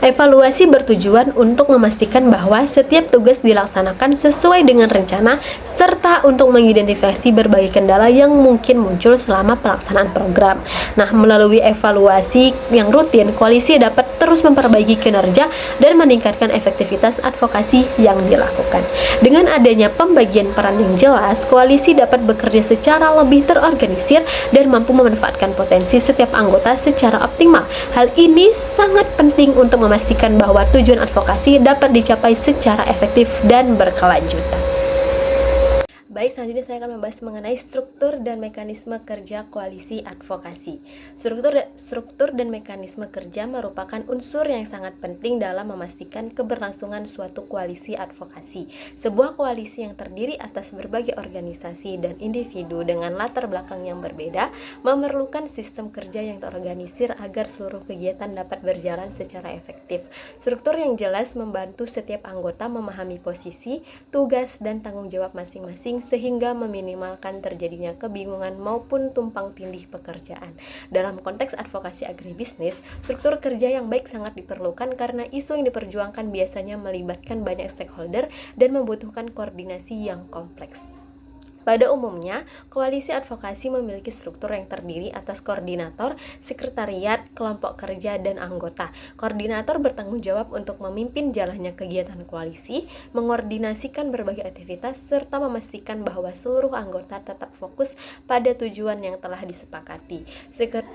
evaluasi bertujuan untuk memastikan bahwa setiap tugas dilaksanakan sesuai dengan rencana, serta untuk mengidentifikasi berbagai kendala yang mungkin muncul selama pelaksanaan program. Nah, melalui evaluasi yang rutin, koalisi dapat terus memperbaiki kinerja dan meningkatkan efektivitas advokasi yang dilakukan. Dengan adanya pembagian peran yang jelas, koalisi dapat bekerja secara lebih terorganisir dan mampu memanfaatkan potensi setiap anggota secara optimal. Hal ini sangat penting untuk memastikan bahwa tujuan advokasi dapat dicapai secara efektif dan berkelanjutan. Baik, selanjutnya saya akan membahas mengenai struktur dan mekanisme kerja koalisi advokasi. Struktur dan mekanisme kerja merupakan unsur yang sangat penting dalam memastikan keberlangsungan suatu koalisi advokasi. Sebuah koalisi yang terdiri atas berbagai organisasi dan individu dengan latar belakang yang berbeda memerlukan sistem kerja yang terorganisir agar seluruh kegiatan dapat berjalan secara efektif. Struktur yang jelas membantu setiap anggota memahami posisi, tugas, dan tanggung jawab masing-masing sehingga meminimalkan terjadinya kebingungan maupun tumpang tindih pekerjaan. Dalam konteks advokasi agribisnis, struktur kerja yang baik sangat diperlukan karena isu yang diperjuangkan biasanya melibatkan banyak stakeholder dan membutuhkan koordinasi yang kompleks. Pada umumnya, koalisi advokasi memiliki struktur yang terdiri atas koordinator, sekretariat, kelompok kerja, dan anggota. Koordinator bertanggung jawab untuk memimpin jalannya kegiatan koalisi, mengordinasikan berbagai aktivitas, serta memastikan bahwa seluruh anggota tetap fokus pada tujuan yang telah disepakati.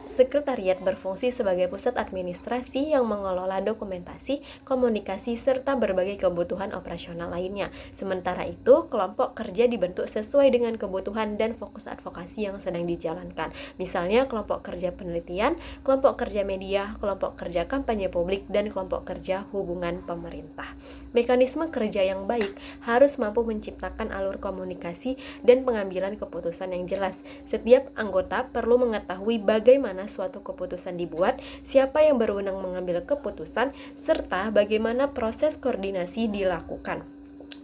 Sekretariat berfungsi sebagai pusat administrasi yang mengelola dokumentasi, komunikasi, serta berbagai kebutuhan operasional lainnya. Sementara itu, kelompok kerja dibentuk sesuai dengan kebutuhan dan fokus advokasi yang sedang dijalankan. Misalnya kelompok kerja penelitian, kelompok kerja media, kelompok kerja kampanye publik, dan kelompok kerja hubungan pemerintah. Mekanisme kerja yang baik harus mampu menciptakan alur komunikasi dan pengambilan keputusan yang jelas. Setiap anggota perlu mengetahui bagaimana suatu keputusan dibuat, siapa yang berwenang mengambil keputusan, serta bagaimana proses koordinasi dilakukan.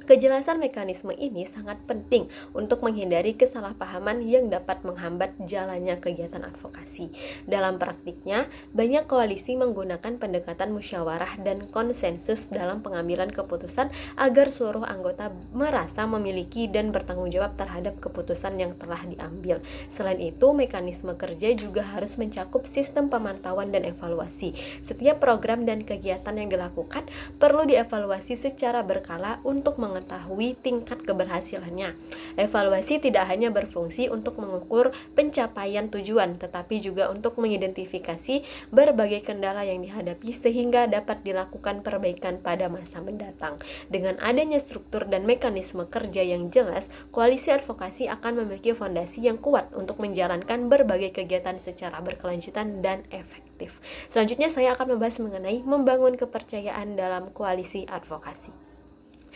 Kejelasan mekanisme ini sangat penting untuk menghindari kesalahpahaman yang dapat menghambat jalannya kegiatan advokasi. Dalam praktiknya, banyak koalisi menggunakan pendekatan musyawarah dan konsensus dalam pengambilan keputusan agar seluruh anggota merasa memiliki dan bertanggung jawab terhadap keputusan yang telah diambil. Selain itu, mekanisme kerja juga harus mencakup sistem pemantauan dan evaluasi. Setiap program dan kegiatan yang dilakukan perlu dievaluasi secara berkala untuk mengetahui tingkat keberhasilannya. Evaluasi tidak hanya berfungsi untuk mengukur pencapaian tujuan, tetapi juga untuk mengidentifikasi berbagai kendala yang dihadapi sehingga dapat dilakukan perbaikan pada masa mendatang. Dengan adanya struktur dan mekanisme kerja yang jelas, koalisi advokasi akan memiliki fondasi yang kuat untuk menjalankan berbagai kegiatan secara berkelanjutan dan efektif. Selanjutnya saya akan membahas mengenai membangun kepercayaan dalam koalisi advokasi.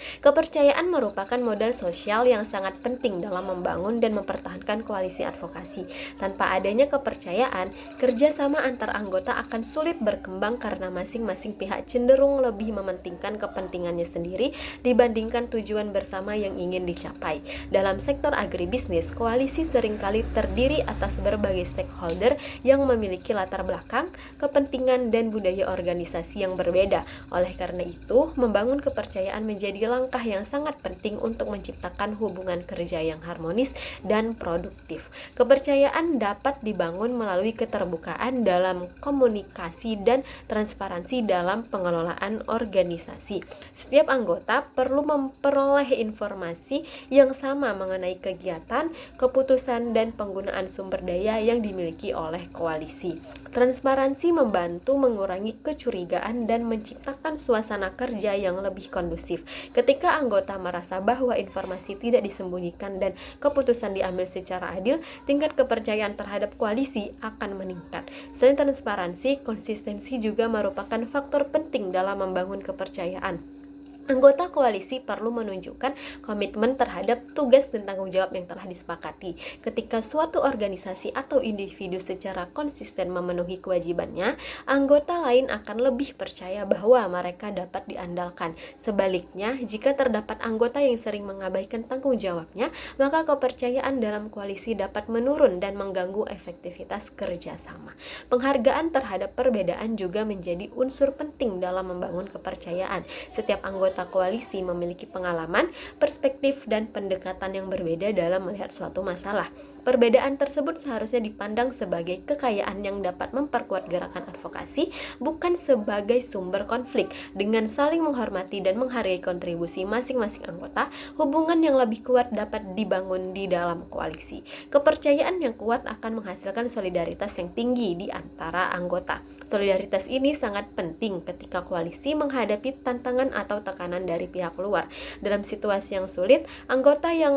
Kepercayaan merupakan modal sosial yang sangat penting dalam membangun dan mempertahankan koalisi advokasi. Tanpa adanya kepercayaan, kerjasama antar anggota akan sulit berkembang karena masing-masing pihak cenderung lebih mementingkan kepentingannya sendiri dibandingkan tujuan bersama yang ingin dicapai. Dalam sektor agribisnis, koalisi seringkali terdiri atas berbagai stakeholder yang memiliki latar belakang, kepentingan, dan budaya organisasi yang berbeda. Oleh karena itu, membangun kepercayaan menjadi langkah yang sangat penting untuk menciptakan hubungan kerja yang harmonis dan produktif. Kepercayaan dapat dibangun melalui keterbukaan dalam komunikasi dan transparansi dalam pengelolaan organisasi. Setiap anggota perlu memperoleh informasi yang sama mengenai kegiatan, keputusan, dan penggunaan sumber daya yang dimiliki oleh koalisi. Transparansi membantu mengurangi kecurigaan dan menciptakan suasana kerja yang lebih kondusif. Ketika anggota merasa bahwa informasi tidak disembunyikan dan keputusan diambil secara adil, tingkat kepercayaan terhadap koalisi akan meningkat. Selain transparansi, konsistensi juga merupakan faktor penting dalam membangun kepercayaan. Anggota koalisi perlu menunjukkan komitmen terhadap tugas dan tanggung jawab yang telah disepakati. Ketika suatu organisasi atau individu secara konsisten memenuhi kewajibannya, anggota lain akan lebih percaya bahwa mereka dapat diandalkan. Sebaliknya, jika terdapat anggota yang sering mengabaikan tanggung jawabnya, maka kepercayaan dalam koalisi dapat menurun dan mengganggu efektivitas kerjasama. Penghargaan terhadap perbedaan juga menjadi unsur penting dalam membangun kepercayaan. Setiap anggota koalisi memiliki pengalaman, perspektif, dan pendekatan yang berbeda dalam melihat suatu masalah. Perbedaan tersebut seharusnya dipandang sebagai kekayaan yang dapat memperkuat gerakan advokasi, bukan sebagai sumber konflik. Dengan saling menghormati dan menghargai kontribusi masing-masing anggota, hubungan yang lebih kuat dapat dibangun di dalam koalisi. Kepercayaan yang kuat akan menghasilkan solidaritas yang tinggi di antara anggota. Solidaritas ini sangat penting ketika koalisi menghadapi tantangan atau tekanan dari pihak luar. Dalam situasi yang sulit, anggota yang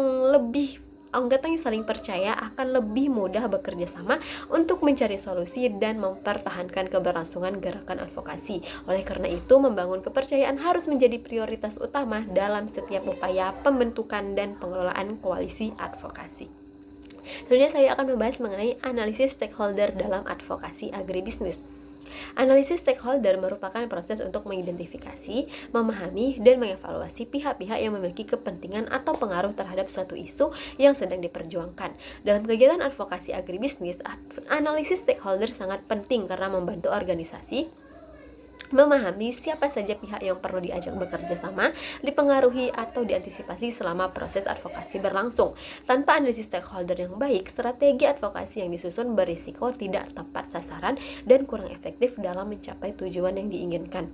saling percaya akan lebih mudah bekerja sama untuk mencari solusi dan mempertahankan keberlangsungan gerakan advokasi. Oleh karena itu, membangun kepercayaan harus menjadi prioritas utama dalam setiap upaya pembentukan dan pengelolaan koalisi advokasi. Selanjutnya saya akan membahas mengenai analisis stakeholder dalam advokasi agribisnis. Analisis stakeholder merupakan proses untuk mengidentifikasi, memahami, dan mengevaluasi pihak-pihak yang memiliki kepentingan atau pengaruh terhadap suatu isu yang sedang diperjuangkan. Dalam kegiatan advokasi agribisnis, analisis stakeholder sangat penting karena membantu organisasi memahami siapa saja pihak yang perlu diajak bekerja sama, dipengaruhi atau diantisipasi selama proses advokasi berlangsung. Tanpa analisis stakeholder yang baik, strategi advokasi yang disusun berisiko tidak tepat sasaran dan kurang efektif dalam mencapai tujuan yang diinginkan.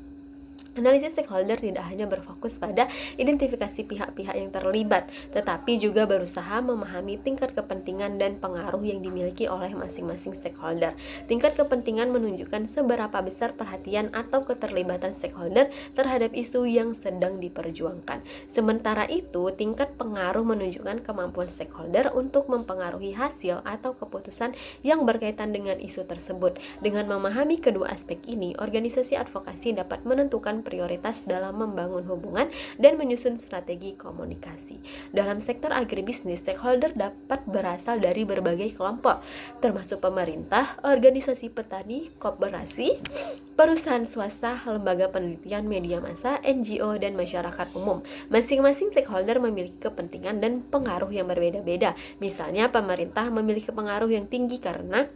Analisis stakeholder tidak hanya berfokus pada identifikasi pihak-pihak yang terlibat, tetapi juga berusaha memahami tingkat kepentingan dan pengaruh yang dimiliki oleh masing-masing stakeholder. Tingkat kepentingan menunjukkan seberapa besar perhatian atau keterlibatan stakeholder terhadap isu yang sedang diperjuangkan. Sementara itu, tingkat pengaruh menunjukkan kemampuan stakeholder untuk mempengaruhi hasil atau keputusan yang berkaitan dengan isu tersebut. Dengan memahami kedua aspek ini, organisasi advokasi dapat menentukan prioritas dalam membangun hubungan dan menyusun strategi komunikasi. Dalam sektor agribisnis, stakeholder dapat berasal dari berbagai kelompok, termasuk pemerintah, organisasi petani, koperasi, perusahaan swasta, lembaga penelitian, media massa, NGO, dan masyarakat umum. Masing-masing stakeholder memiliki kepentingan dan pengaruh yang berbeda-beda. Misalnya, pemerintah memiliki pengaruh yang tinggi karena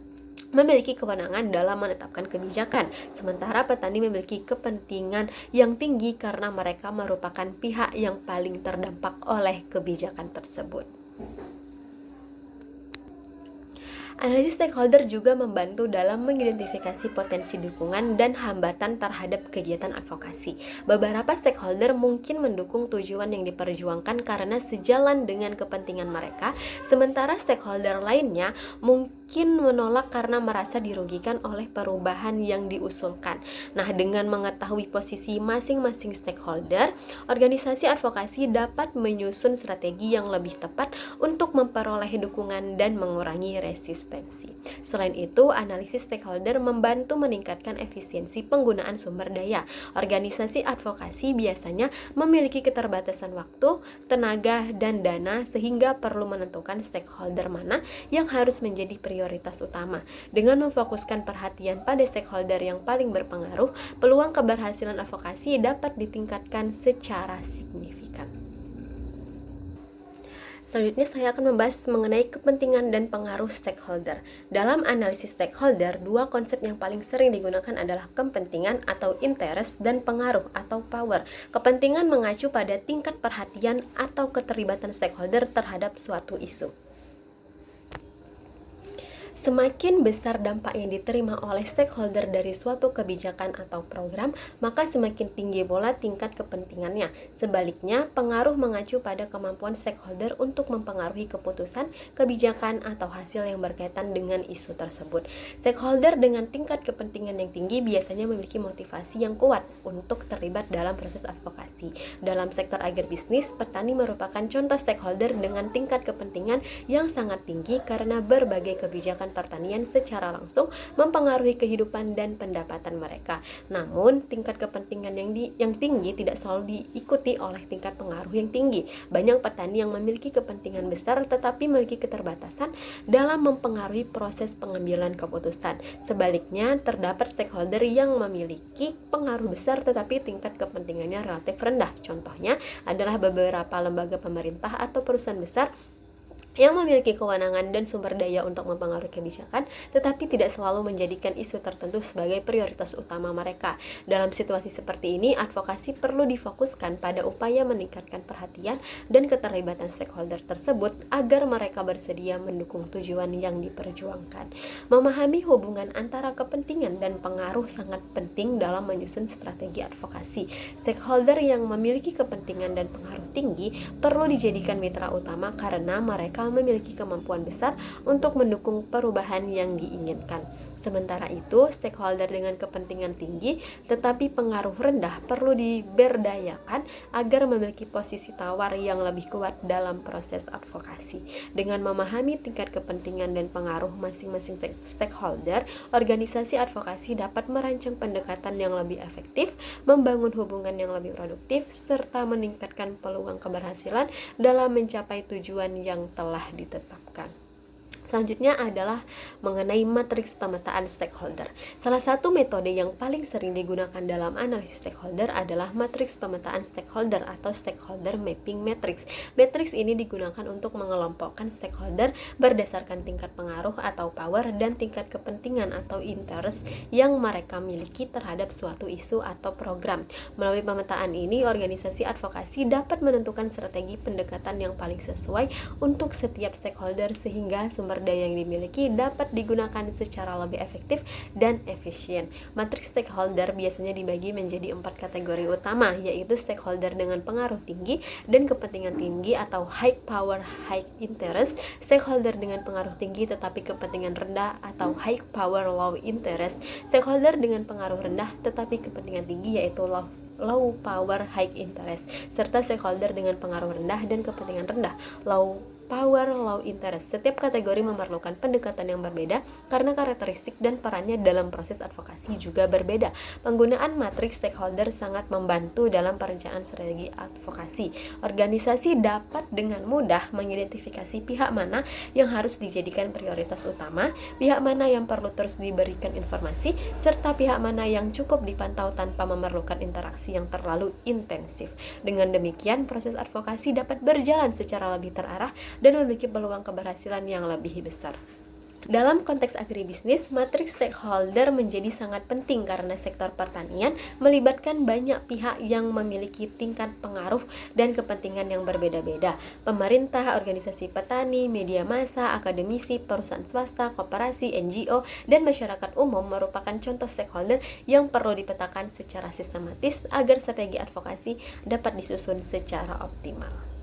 memiliki kewenangan dalam menetapkan kebijakan, sementara petani memiliki kepentingan yang tinggi karena mereka merupakan pihak yang paling terdampak oleh kebijakan tersebut. Analisis stakeholder juga membantu dalam mengidentifikasi potensi dukungan dan hambatan terhadap kegiatan advokasi. Beberapa stakeholder mungkin mendukung tujuan yang diperjuangkan karena sejalan dengan kepentingan mereka, sementara stakeholder lainnya mungkin menolak karena merasa dirugikan oleh perubahan yang diusulkan. Nah, dengan mengetahui posisi masing-masing stakeholder, organisasi advokasi dapat menyusun strategi yang lebih tepat untuk memperoleh dukungan dan mengurangi resistensi. Selain itu, analisis stakeholder membantu meningkatkan efisiensi penggunaan sumber daya. Organisasi advokasi biasanya memiliki keterbatasan waktu, tenaga, dan dana sehingga perlu menentukan stakeholder mana yang harus menjadi prioritas utama. Dengan memfokuskan perhatian pada stakeholder yang paling berpengaruh, peluang keberhasilan advokasi dapat ditingkatkan secara signifikan. Selanjutnya saya akan membahas mengenai kepentingan dan pengaruh stakeholder. Dalam analisis stakeholder, dua konsep yang paling sering digunakan adalah kepentingan atau interest dan pengaruh atau power. Kepentingan mengacu pada tingkat perhatian atau keterlibatan stakeholder terhadap suatu isu. Semakin besar dampak yang diterima oleh stakeholder dari suatu kebijakan atau program, maka semakin tinggi pula tingkat kepentingannya. Sebaliknya, pengaruh mengacu pada kemampuan stakeholder untuk mempengaruhi keputusan, kebijakan, atau hasil yang berkaitan dengan isu tersebut. Stakeholder dengan tingkat kepentingan yang tinggi biasanya memiliki motivasi yang kuat untuk terlibat dalam proses advokasi. Dalam sektor agribisnis, petani merupakan contoh stakeholder dengan tingkat kepentingan yang sangat tinggi karena berbagai kebijakan pertanian secara langsung mempengaruhi kehidupan dan pendapatan mereka. Namun, tingkat kepentingan yang tinggi tidak selalu diikuti oleh tingkat pengaruh yang tinggi. Banyak petani yang memiliki kepentingan besar tetapi memiliki keterbatasan dalam mempengaruhi proses pengambilan keputusan. Sebaliknya, terdapat stakeholder yang memiliki pengaruh besar tetapi tingkat kepentingannya relatif rendah. Contohnya adalah beberapa lembaga pemerintah atau perusahaan besar yang memiliki kewenangan dan sumber daya untuk mempengaruhi kebijakan, tetapi tidak selalu menjadikan isu tertentu sebagai prioritas utama mereka. Dalam situasi seperti ini, advokasi perlu difokuskan pada upaya meningkatkan perhatian dan keterlibatan stakeholder tersebut agar mereka bersedia mendukung tujuan yang diperjuangkan. Memahami hubungan antara kepentingan dan pengaruh sangat penting dalam menyusun strategi advokasi. Stakeholder yang memiliki kepentingan dan pengaruh tinggi perlu dijadikan mitra utama karena mereka memiliki kemampuan besar untuk mendukung perubahan yang diinginkan. Sementara itu, stakeholder dengan kepentingan tinggi tetapi pengaruh rendah perlu diberdayakan agar memiliki posisi tawar yang lebih kuat dalam proses advokasi. Dengan memahami tingkat kepentingan dan pengaruh masing-masing stakeholder, organisasi advokasi dapat merancang pendekatan yang lebih efektif, membangun hubungan yang lebih produktif, serta meningkatkan peluang keberhasilan dalam mencapai tujuan yang telah ditetapkan. Selanjutnya adalah mengenai matriks pemetaan stakeholder. Salah satu metode yang paling sering digunakan dalam analisis stakeholder adalah matriks pemetaan stakeholder atau stakeholder mapping matrix. Matriks ini digunakan untuk mengelompokkan stakeholder berdasarkan tingkat pengaruh atau power dan tingkat kepentingan atau interest yang mereka miliki terhadap suatu isu atau program. Melalui pemetaan ini, organisasi advokasi dapat menentukan strategi pendekatan yang paling sesuai untuk setiap stakeholder sehingga sumber daya yang dimiliki dapat digunakan secara lebih efektif dan efisien. Matriks stakeholder biasanya dibagi menjadi 4 kategori utama, yaitu stakeholder dengan pengaruh tinggi dan kepentingan tinggi atau high power high interest, stakeholder dengan pengaruh tinggi tetapi kepentingan rendah atau high power low interest, stakeholder dengan pengaruh rendah tetapi kepentingan tinggi yaitu low power high interest, serta stakeholder dengan pengaruh rendah dan kepentingan rendah low power low interest. Setiap kategori memerlukan pendekatan yang berbeda karena karakteristik dan perannya dalam proses advokasi juga berbeda. Penggunaan matriks stakeholder sangat membantu dalam perencanaan strategi advokasi. Organisasi dapat dengan mudah mengidentifikasi pihak mana yang harus dijadikan prioritas utama, pihak mana yang perlu terus diberikan informasi, serta pihak mana yang cukup dipantau tanpa memerlukan interaksi yang terlalu intensif. Dengan demikian, proses advokasi dapat berjalan secara lebih terarah dan memiliki peluang keberhasilan yang lebih besar. Dalam konteks agribisnis, matriks stakeholder menjadi sangat penting karena sektor pertanian melibatkan banyak pihak yang memiliki tingkat pengaruh dan kepentingan yang berbeda-beda. Pemerintah, organisasi petani, media massa, akademisi, perusahaan swasta, koperasi, NGO, dan masyarakat umum merupakan contoh stakeholder yang perlu dipetakan secara sistematis agar strategi advokasi dapat disusun secara optimal.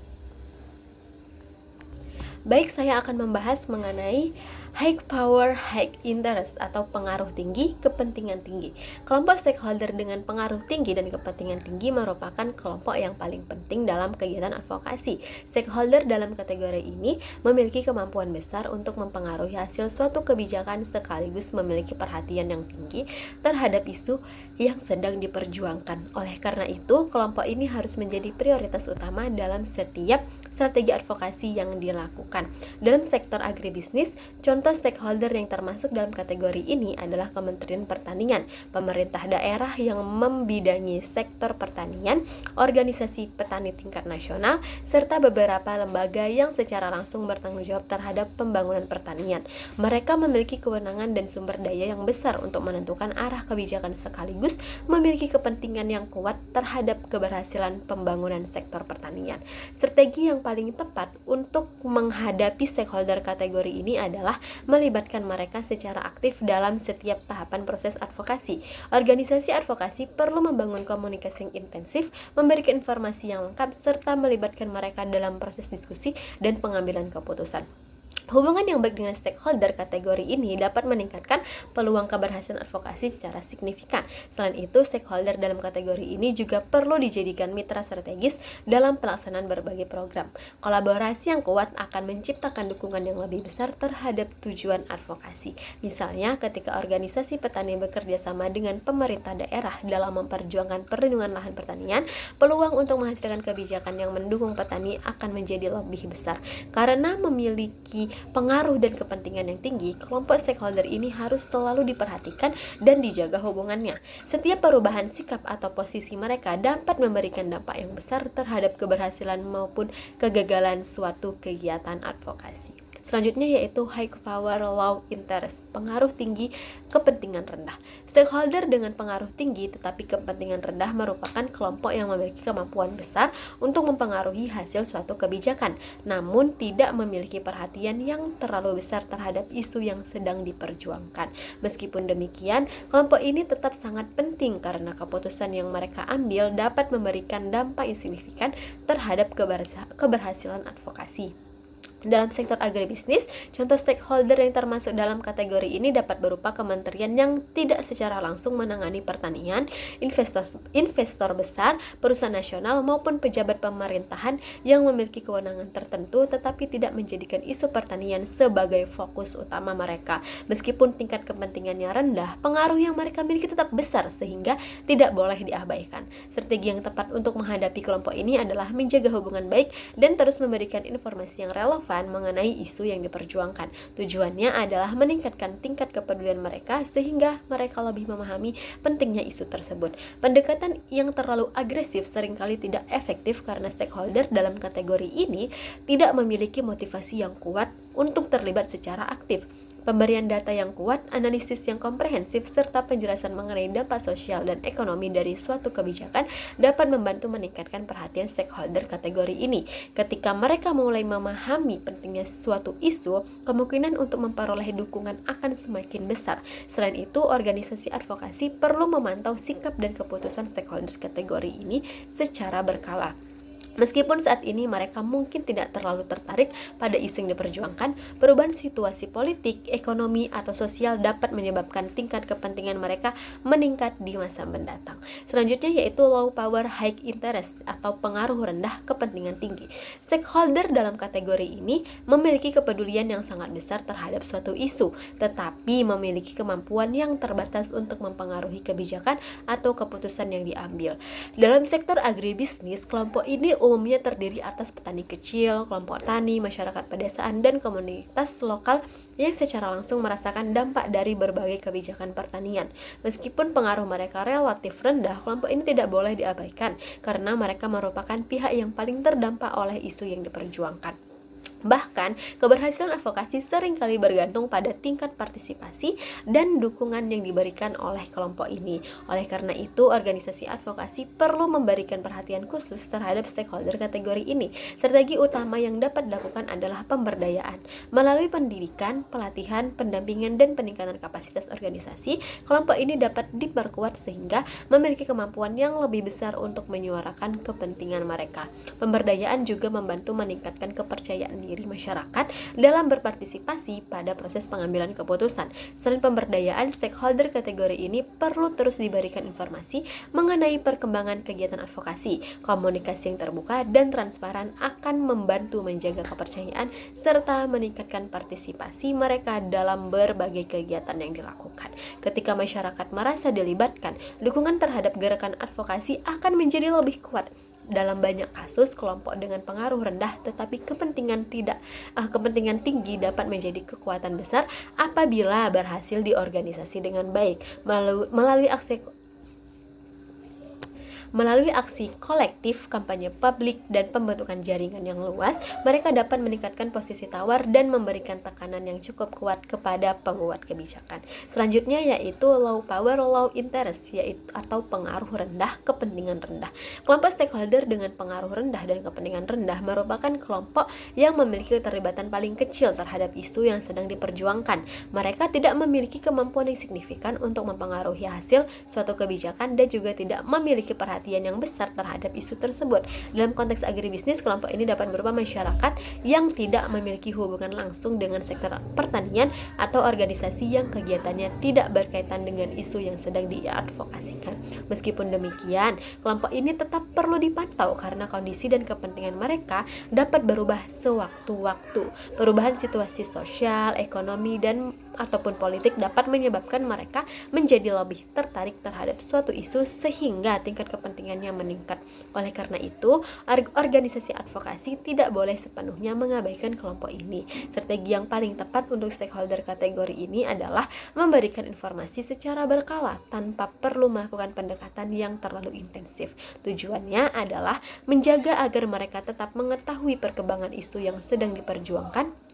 Baik, saya akan membahas mengenai high power, high interest atau pengaruh tinggi, kepentingan tinggi. Kelompok stakeholder dengan pengaruh tinggi dan kepentingan tinggi merupakan kelompok yang paling penting dalam kegiatan advokasi. Stakeholder dalam kategori ini memiliki kemampuan besar untuk mempengaruhi hasil suatu kebijakan sekaligus memiliki perhatian yang tinggi terhadap isu yang sedang diperjuangkan. Oleh karena itu, kelompok ini harus menjadi prioritas utama dalam setiap strategi advokasi yang dilakukan. Dalam sektor agribisnis, contoh stakeholder yang termasuk dalam kategori ini adalah Kementerian Pertanian, pemerintah daerah yang membidangi sektor pertanian, organisasi petani tingkat nasional, serta beberapa lembaga yang secara langsung bertanggung jawab terhadap pembangunan pertanian. Mereka memiliki kewenangan dan sumber daya yang besar untuk menentukan arah kebijakan sekaligus memiliki kepentingan yang kuat terhadap keberhasilan pembangunan sektor pertanian. Strategi yang paling tepat untuk menghadapi stakeholder kategori ini adalah melibatkan mereka secara aktif dalam setiap tahapan proses advokasi. Organisasi advokasi perlu membangun komunikasi yang intensif, memberikan informasi yang lengkap, serta melibatkan mereka dalam proses diskusi dan pengambilan keputusan. Hubungan yang baik dengan stakeholder kategori ini dapat meningkatkan peluang keberhasilan advokasi secara signifikan. Selain itu, stakeholder dalam kategori ini juga perlu dijadikan mitra strategis dalam pelaksanaan berbagai program. Kolaborasi yang kuat akan menciptakan dukungan yang lebih besar terhadap tujuan advokasi. Misalnya, ketika organisasi petani bekerja sama dengan pemerintah daerah dalam memperjuangkan perlindungan lahan pertanian, peluang untuk menghasilkan kebijakan yang mendukung petani akan menjadi lebih besar. Karena memiliki pengaruh dan kepentingan yang tinggi, kelompok stakeholder ini harus selalu diperhatikan dan dijaga hubungannya. Setiap perubahan sikap atau posisi mereka dapat memberikan dampak yang besar terhadap keberhasilan maupun kegagalan suatu kegiatan advokasi. Selanjutnya yaitu high power low interest, pengaruh tinggi, kepentingan rendah. Stakeholder dengan pengaruh tinggi tetapi kepentingan rendah merupakan kelompok yang memiliki kemampuan besar untuk mempengaruhi hasil suatu kebijakan, namun tidak memiliki perhatian yang terlalu besar terhadap isu yang sedang diperjuangkan. Meskipun demikian, kelompok ini tetap sangat penting karena keputusan yang mereka ambil dapat memberikan dampak yang signifikan terhadap keberhasilan advokasi. Dalam sektor agribisnis, contoh stakeholder yang termasuk dalam kategori ini dapat berupa kementerian yang tidak secara langsung menangani pertanian, investor besar, perusahaan nasional maupun pejabat pemerintahan yang memiliki kewenangan tertentu tetapi tidak menjadikan isu pertanian sebagai fokus utama mereka. Meskipun tingkat kepentingannya rendah, pengaruh yang mereka miliki tetap besar sehingga tidak boleh diabaikan. Strategi yang tepat untuk menghadapi kelompok ini adalah menjaga hubungan baik dan terus memberikan informasi yang relevan relevan mengenai isu yang diperjuangkan. Tujuannya adalah meningkatkan tingkat kepedulian mereka sehingga mereka lebih memahami pentingnya isu tersebut. Pendekatan yang terlalu agresif seringkali tidak efektif karena stakeholder dalam kategori ini tidak memiliki motivasi yang kuat untuk terlibat secara aktif. Pemberian data yang kuat, analisis yang komprehensif, serta penjelasan mengenai dampak sosial dan ekonomi dari suatu kebijakan dapat membantu meningkatkan perhatian stakeholder kategori ini. Ketika mereka mulai memahami pentingnya suatu isu, kemungkinan untuk memperoleh dukungan akan semakin besar. Selain itu, organisasi advokasi perlu memantau sikap dan keputusan stakeholder kategori ini secara berkala. Meskipun saat ini mereka mungkin tidak terlalu tertarik pada isu yang diperjuangkan, perubahan situasi politik, ekonomi, atau sosial dapat menyebabkan tingkat kepentingan mereka meningkat di masa mendatang. Selanjutnya yaitu low power high interest atau pengaruh rendah kepentingan tinggi. Stakeholder dalam kategori ini memiliki kepedulian yang sangat besar terhadap suatu isu, tetapi memiliki kemampuan yang terbatas untuk mempengaruhi kebijakan atau keputusan yang diambil. Dalam sektor agribisnis, kelompok ini umumnya terdiri atas petani kecil, kelompok tani, masyarakat pedesaan, dan komunitas lokal yang secara langsung merasakan dampak dari berbagai kebijakan pertanian. Meskipun pengaruh mereka relatif rendah, kelompok ini tidak boleh diabaikan karena mereka merupakan pihak yang paling terdampak oleh isu yang diperjuangkan. Bahkan, keberhasilan advokasi seringkali bergantung pada tingkat partisipasi dan dukungan yang diberikan oleh kelompok ini. Oleh karena itu, organisasi advokasi perlu memberikan perhatian khusus terhadap stakeholder kategori ini. Strategi utama yang dapat dilakukan adalah pemberdayaan. Melalui pendidikan, pelatihan, pendampingan, dan peningkatan kapasitas organisasi, kelompok ini dapat diperkuat sehingga memiliki kemampuan yang lebih besar untuk menyuarakan kepentingan mereka. Pemberdayaan juga membantu meningkatkan kepercayaan diri masyarakat dalam berpartisipasi pada proses pengambilan keputusan. Selain pemberdayaan, stakeholder kategori ini perlu terus diberikan informasi mengenai perkembangan kegiatan advokasi. Komunikasi yang terbuka dan transparan akan membantu menjaga kepercayaan serta meningkatkan partisipasi mereka dalam berbagai kegiatan yang dilakukan. Ketika masyarakat merasa dilibatkan, dukungan terhadap gerakan advokasi akan menjadi lebih kuat. Dalam banyak kasus, kelompok dengan pengaruh rendah tetapi kepentingan tinggi dapat menjadi kekuatan besar apabila berhasil diorganisasi dengan baik melalui aksi kolektif, kampanye publik, dan pembentukan jaringan yang luas. Mereka dapat meningkatkan posisi tawar dan memberikan tekanan yang cukup kuat kepada pembuat kebijakan. Selanjutnya yaitu low power, low interest, yaitu atau pengaruh rendah, kepentingan rendah. Kelompok stakeholder dengan pengaruh rendah dan kepentingan rendah merupakan kelompok yang memiliki keterlibatan paling kecil terhadap isu yang sedang diperjuangkan. Mereka tidak memiliki kemampuan yang signifikan untuk mempengaruhi hasil suatu kebijakan dan juga tidak memiliki perhatian yang besar terhadap isu tersebut. Dalam konteks agribisnis, kelompok ini dapat berupa masyarakat yang tidak memiliki hubungan langsung dengan sektor pertanian atau organisasi yang kegiatannya tidak berkaitan dengan isu yang sedang diadvokasikan. Meskipun demikian, kelompok ini tetap perlu dipantau karena kondisi dan kepentingan mereka dapat berubah sewaktu-waktu. Perubahan situasi sosial, ekonomi, dan ataupun politik dapat menyebabkan mereka menjadi lebih tertarik terhadap suatu isu sehingga tingkat kepentingannya meningkat. Oleh karena itu, organisasi advokasi tidak boleh sepenuhnya mengabaikan kelompok ini. Strategi yang paling tepat untuk stakeholder kategori ini adalah memberikan informasi secara berkala tanpa perlu melakukan pendekatan yang terlalu intensif. Tujuannya adalah menjaga agar mereka tetap mengetahui perkembangan isu yang sedang diperjuangkan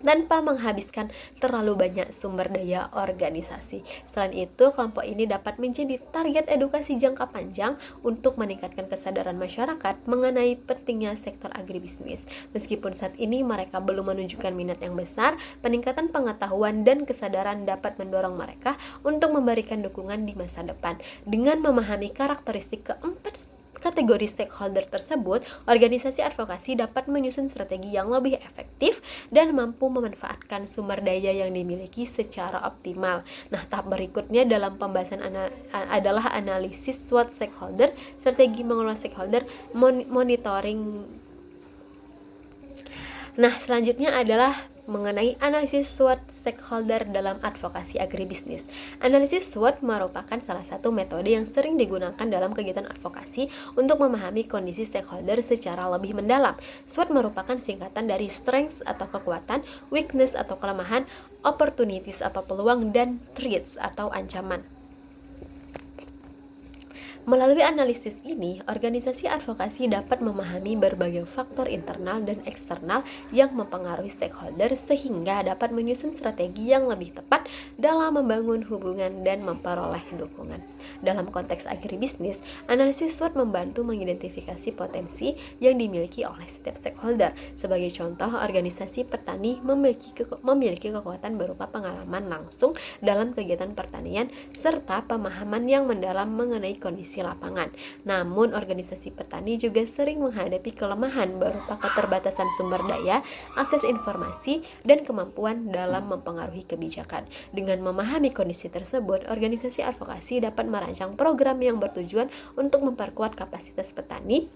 tanpa menghabiskan terlalu banyak sumber daya organisasi. Selain itu, kelompok ini dapat menjadi target edukasi jangka panjang untuk meningkatkan kesadaran masyarakat mengenai pentingnya sektor agribisnis. Meskipun saat ini mereka belum menunjukkan minat yang besar, peningkatan pengetahuan dan kesadaran dapat mendorong mereka untuk memberikan dukungan di masa depan. Dengan memahami karakteristik keempat kategori stakeholder tersebut, organisasi advokasi dapat menyusun strategi yang lebih efektif dan mampu memanfaatkan sumber daya yang dimiliki secara optimal. Nah, tahap berikutnya dalam pembahasan adalah analisis SWOT stakeholder, strategi mengelola stakeholder, monitoring. Nah, selanjutnya adalah mengenai analisis SWOT stakeholder dalam advokasi agribisnis. Analisis SWOT merupakan salah satu metode yang sering digunakan dalam kegiatan advokasi untuk memahami kondisi stakeholder secara lebih mendalam. SWOT merupakan singkatan dari strengths atau kekuatan, weakness atau kelemahan, opportunities atau peluang, dan threats atau ancaman. Melalui analisis ini, organisasi advokasi dapat memahami berbagai faktor internal dan eksternal yang mempengaruhi stakeholder sehingga dapat menyusun strategi yang lebih tepat dalam membangun hubungan dan memperoleh dukungan. Dalam konteks agribisnis, analisis SWOT membantu mengidentifikasi potensi yang dimiliki oleh setiap stakeholder. Sebagai contoh, organisasi petani memiliki kekuatan berupa pengalaman langsung dalam kegiatan pertanian serta pemahaman yang mendalam mengenai kondisi lapangan. Namun, organisasi petani juga sering menghadapi kelemahan berupa keterbatasan sumber daya, akses informasi, dan kemampuan dalam mempengaruhi kebijakan. Dengan memahami kondisi tersebut, organisasi advokasi dapat merancang program yang bertujuan untuk memperkuat kapasitas petani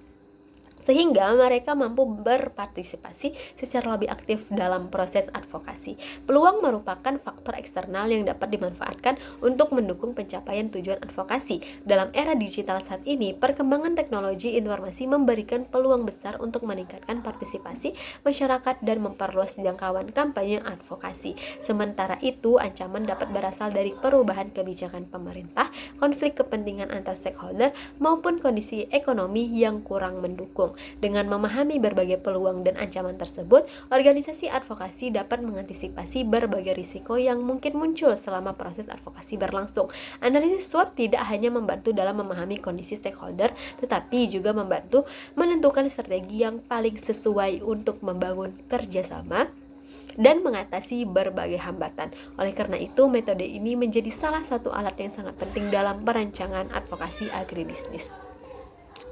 sehingga mereka mampu berpartisipasi secara lebih aktif dalam proses advokasi. Peluang merupakan faktor eksternal yang dapat dimanfaatkan untuk mendukung pencapaian tujuan advokasi. Dalam era digital saat ini, perkembangan teknologi informasi memberikan peluang besar untuk meningkatkan partisipasi masyarakat dan memperluas jangkauan kampanye advokasi. Sementara itu, ancaman dapat berasal dari perubahan kebijakan pemerintah, konflik kepentingan antar stakeholder, maupun kondisi ekonomi yang kurang mendukung. Dengan memahami berbagai peluang dan ancaman tersebut, organisasi advokasi dapat mengantisipasi berbagai risiko yang mungkin muncul selama proses advokasi berlangsung. Analisis SWOT tidak hanya membantu dalam memahami kondisi stakeholder, tetapi juga membantu menentukan strategi yang paling sesuai untuk membangun kerjasama dan mengatasi berbagai hambatan. Oleh karena itu, metode ini menjadi salah satu alat yang sangat penting dalam perancangan advokasi agribisnis.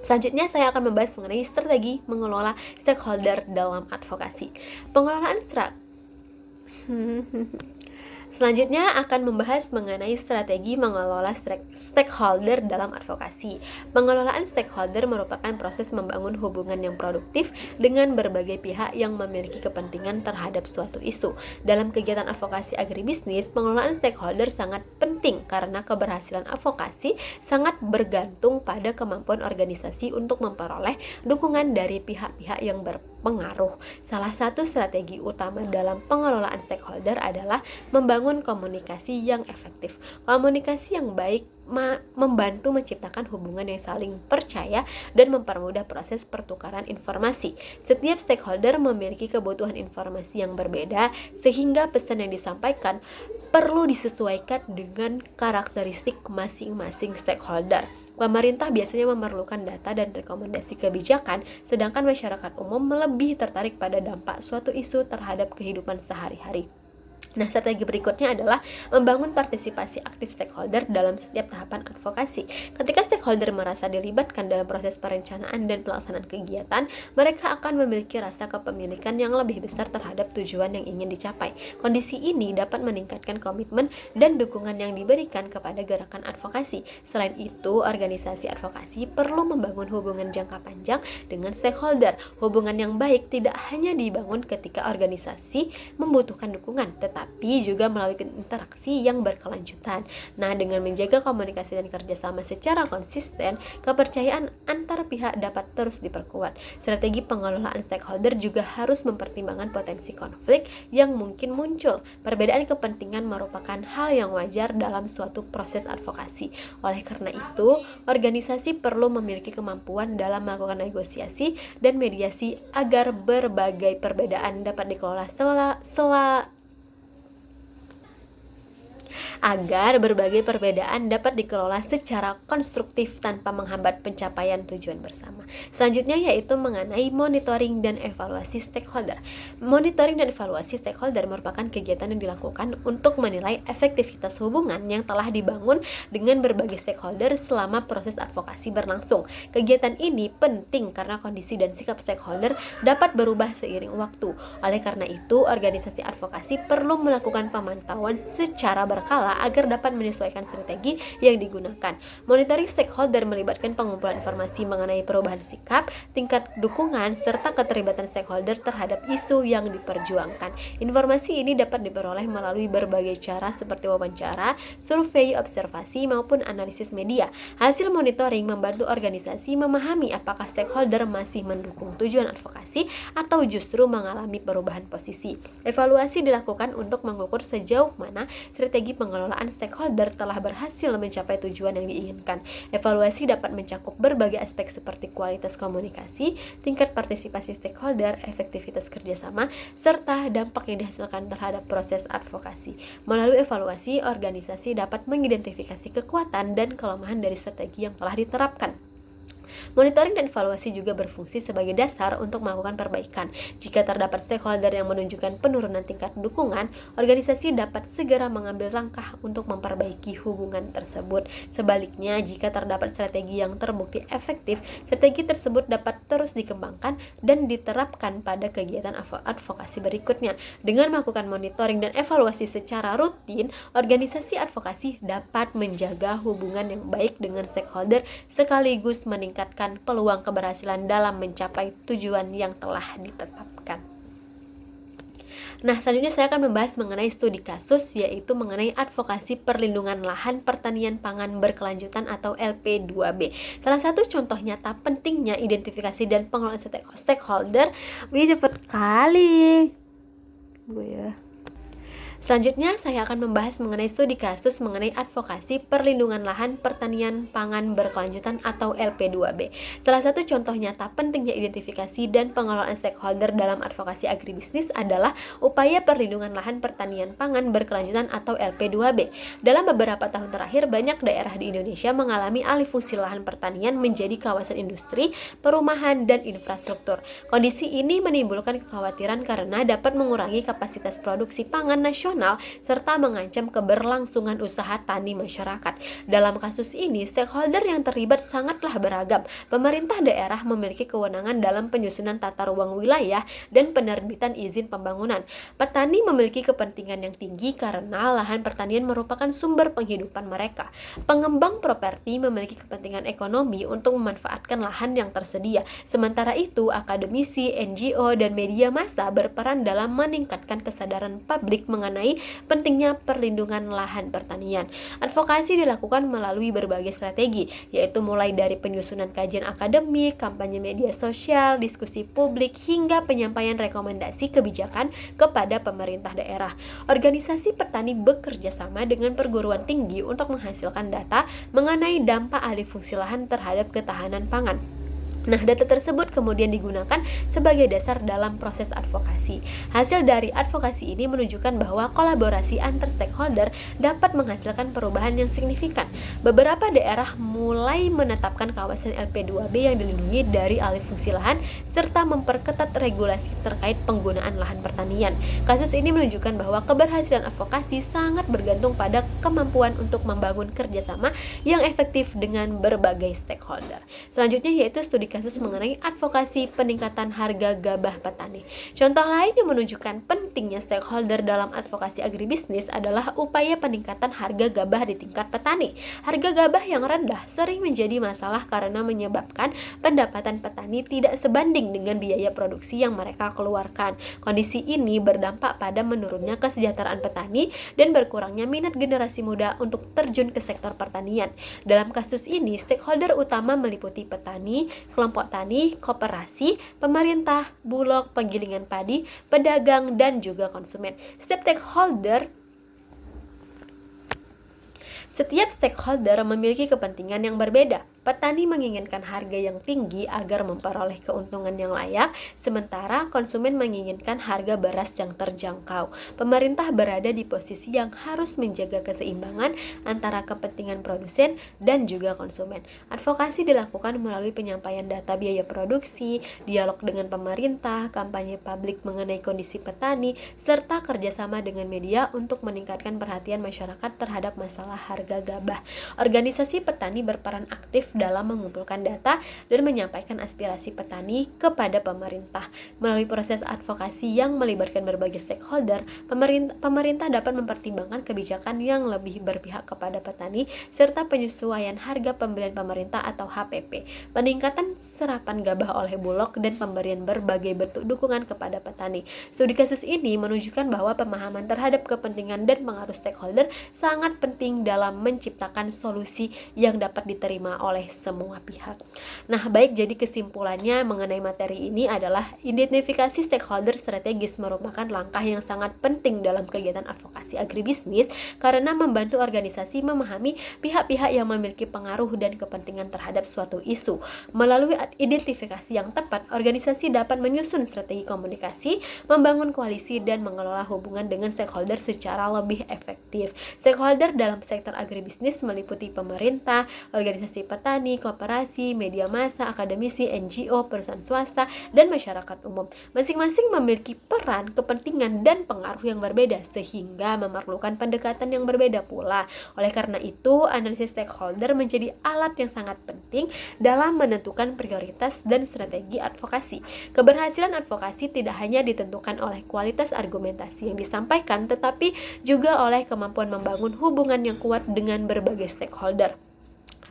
Selanjutnya saya akan membahas mengenai strategi mengelola stakeholder dalam advokasi. Selanjutnya akan membahas mengenai strategi mengelola stakeholder dalam advokasi. Pengelolaan stakeholder merupakan proses membangun hubungan yang produktif dengan berbagai pihak yang memiliki kepentingan terhadap suatu isu. Dalam kegiatan advokasi agribisnis, pengelolaan stakeholder sangat penting karena keberhasilan advokasi sangat bergantung pada kemampuan organisasi untuk memperoleh dukungan dari pihak-pihak yang berpengaruh. Salah satu strategi utama dalam pengelolaan stakeholder adalah membangun komunikasi yang efektif. Komunikasi yang baik membantu menciptakan hubungan yang saling percaya dan mempermudah proses pertukaran informasi. Setiap stakeholder memiliki kebutuhan informasi yang berbeda, sehingga pesan yang disampaikan perlu disesuaikan dengan karakteristik masing-masing stakeholder. Pemerintah biasanya memerlukan data dan rekomendasi kebijakan, sedangkan masyarakat umum lebih tertarik pada dampak suatu isu terhadap kehidupan sehari-hari. Nah, strategi berikutnya adalah membangun partisipasi aktif stakeholder dalam setiap tahapan advokasi. Ketika stakeholder merasa dilibatkan dalam proses perencanaan dan pelaksanaan kegiatan, mereka akan memiliki rasa kepemilikan yang lebih besar terhadap tujuan yang ingin dicapai. Kondisi ini dapat meningkatkan komitmen dan dukungan yang diberikan kepada gerakan advokasi. Selain itu, organisasi advokasi perlu membangun hubungan jangka panjang dengan stakeholder. Hubungan yang baik tidak hanya dibangun ketika organisasi membutuhkan dukungan, tetapi juga melalui interaksi yang berkelanjutan. Nah, dengan menjaga komunikasi dan kerjasama secara konsisten, kepercayaan antar pihak dapat terus diperkuat. Strategi pengelolaan stakeholder juga harus mempertimbangkan potensi konflik yang mungkin muncul. Perbedaan kepentingan merupakan hal yang wajar dalam suatu proses advokasi. Oleh karena itu, organisasi perlu memiliki kemampuan dalam melakukan negosiasi dan mediasi agar berbagai perbedaan dapat dikelola secara konstruktif tanpa menghambat pencapaian tujuan bersama. Selanjutnya yaitu mengenai monitoring dan evaluasi stakeholder. Monitoring dan evaluasi stakeholder merupakan kegiatan yang dilakukan untuk menilai efektivitas hubungan yang telah dibangun dengan berbagai stakeholder selama proses advokasi berlangsung. Kegiatan ini penting karena kondisi dan sikap stakeholder dapat berubah seiring waktu. Oleh karena itu, organisasi advokasi perlu melakukan pemantauan secara berkala berkala agar dapat menyesuaikan strategi yang digunakan. Monitoring stakeholder melibatkan pengumpulan informasi mengenai perubahan sikap, tingkat dukungan, serta keterlibatan stakeholder terhadap isu yang diperjuangkan. Informasi ini dapat diperoleh melalui berbagai cara seperti wawancara, survei, observasi, maupun analisis media. Hasil monitoring membantu organisasi memahami apakah stakeholder masih mendukung tujuan advokasi atau justru mengalami perubahan posisi. Evaluasi dilakukan untuk mengukur sejauh mana strategi pengelolaan stakeholder telah berhasil mencapai tujuan yang diinginkan. Evaluasi dapat mencakup berbagai aspek seperti kualitas komunikasi, tingkat partisipasi stakeholder, efektivitas kerjasama, serta dampak yang dihasilkan terhadap proses advokasi. Melalui evaluasi, organisasi dapat mengidentifikasi kekuatan dan kelemahan dari strategi yang telah diterapkan. Monitoring dan evaluasi juga berfungsi sebagai dasar untuk melakukan perbaikan. Jika terdapat stakeholder yang menunjukkan penurunan tingkat dukungan, organisasi dapat segera mengambil langkah untuk memperbaiki hubungan tersebut. Sebaliknya, jika terdapat strategi yang terbukti efektif, strategi tersebut dapat terus dikembangkan dan diterapkan pada kegiatan advokasi berikutnya. Dengan melakukan monitoring dan evaluasi secara rutin, organisasi advokasi dapat menjaga hubungan yang baik dengan stakeholder sekaligus meningkatkan peluang keberhasilan dalam mencapai tujuan yang telah ditetapkan. Nah, selanjutnya saya akan membahas mengenai studi kasus, yaitu mengenai advokasi perlindungan lahan pertanian pangan berkelanjutan atau LP2B. Salah satu contoh nyata pentingnya identifikasi dan pengelolaan stakeholder. Wih, cepet kali gue ya. Selanjutnya, saya akan membahas mengenai studi kasus mengenai advokasi perlindungan lahan pertanian pangan berkelanjutan atau LP2B. Salah satu contoh nyata pentingnya identifikasi dan pengelolaan stakeholder dalam advokasi agribisnis adalah upaya perlindungan lahan pertanian pangan berkelanjutan atau LP2B. Dalam beberapa tahun terakhir, banyak daerah di Indonesia mengalami alih fungsi lahan pertanian menjadi kawasan industri, perumahan, dan infrastruktur. Kondisi ini menimbulkan kekhawatiran karena dapat mengurangi kapasitas produksi pangan nasional serta mengancam keberlangsungan usaha tani masyarakat. Dalam kasus ini, stakeholder yang terlibat sangatlah beragam. Pemerintah daerah memiliki kewenangan dalam penyusunan tata ruang wilayah dan penerbitan izin pembangunan. Petani memiliki kepentingan yang tinggi karena lahan pertanian merupakan sumber penghidupan mereka. Pengembang properti memiliki kepentingan ekonomi untuk memanfaatkan lahan yang tersedia. Sementara itu, akademisi, NGO, dan media massa berperan dalam meningkatkan kesadaran publik mengenai pentingnya perlindungan lahan pertanian. Advokasi dilakukan melalui berbagai strategi, yaitu mulai dari penyusunan kajian akademik, kampanye media sosial, diskusi publik, hingga penyampaian rekomendasi kebijakan kepada pemerintah daerah. Organisasi petani bekerja sama dengan perguruan tinggi untuk menghasilkan data mengenai dampak alih fungsi lahan terhadap ketahanan pangan. Nah, data tersebut kemudian digunakan sebagai dasar dalam proses advokasi. Hasil dari advokasi ini menunjukkan bahwa kolaborasi antar stakeholder dapat menghasilkan perubahan yang signifikan. Beberapa daerah mulai menetapkan kawasan LP2B yang dilindungi dari alih fungsi lahan serta memperketat regulasi terkait penggunaan lahan pertanian. Kasus ini menunjukkan bahwa keberhasilan advokasi sangat bergantung pada kemampuan untuk membangun kerjasama yang efektif dengan berbagai stakeholder. Selanjutnya yaitu studi kasus mengenai advokasi peningkatan harga gabah petani. Contoh lain yang menunjukkan pentingnya stakeholder dalam advokasi agribisnis adalah upaya peningkatan harga gabah di tingkat petani. Harga gabah yang rendah sering menjadi masalah karena menyebabkan pendapatan petani tidak sebanding dengan biaya produksi yang mereka keluarkan. Kondisi ini berdampak pada menurunnya kesejahteraan petani dan berkurangnya minat generasi muda untuk terjun ke sektor pertanian. Dalam kasus ini, stakeholder utama meliputi petani, kelompok tani, koperasi, pemerintah, bulog, penggilingan padi, pedagang, dan juga konsumen. Setiap stakeholder memiliki kepentingan yang berbeda. Petani menginginkan harga yang tinggi agar memperoleh keuntungan yang layak, sementara konsumen menginginkan harga beras yang terjangkau. Pemerintah berada di posisi yang harus menjaga keseimbangan antara kepentingan produsen dan juga konsumen. Advokasi dilakukan melalui penyampaian data biaya produksi, dialog dengan pemerintah, kampanye publik mengenai kondisi petani, serta kerjasama dengan media untuk meningkatkan perhatian masyarakat terhadap masalah harga gabah. Organisasi petani berperan aktif dalam mengumpulkan data dan menyampaikan aspirasi petani kepada pemerintah. Melalui proses advokasi yang melibatkan berbagai stakeholder, pemerintah dapat mempertimbangkan kebijakan yang lebih berpihak kepada petani serta penyesuaian harga pembelian pemerintah atau HPP, peningkatan serapan gabah oleh Bulog, dan pemberian berbagai bentuk dukungan kepada petani. Studi kasus ini menunjukkan bahwa pemahaman terhadap kepentingan dan pengaruh stakeholder sangat penting dalam menciptakan solusi yang dapat diterima oleh semua pihak. Nah, baik, jadi kesimpulannya mengenai materi ini adalah identifikasi stakeholder strategis merupakan langkah yang sangat penting dalam kegiatan advokasi agribisnis karena membantu organisasi memahami pihak-pihak yang memiliki pengaruh dan kepentingan terhadap suatu isu. Melalui identifikasi yang tepat, organisasi dapat menyusun strategi komunikasi, membangun koalisi, dan mengelola hubungan dengan stakeholder secara lebih efektif. Stakeholder dalam sektor agribisnis meliputi pemerintah, organisasi petani, koperasi, media massa, akademisi, NGO, perusahaan swasta, dan masyarakat umum. Masing-masing memiliki peran, kepentingan, dan pengaruh yang berbeda sehingga memerlukan pendekatan yang berbeda pula. Oleh karena itu, analisis stakeholder menjadi alat yang sangat penting dalam menentukan prioritas dan strategi advokasi. Keberhasilan advokasi tidak hanya ditentukan oleh kualitas argumentasi yang disampaikan, tetapi juga oleh kemampuan membangun hubungan yang kuat dengan berbagai stakeholder.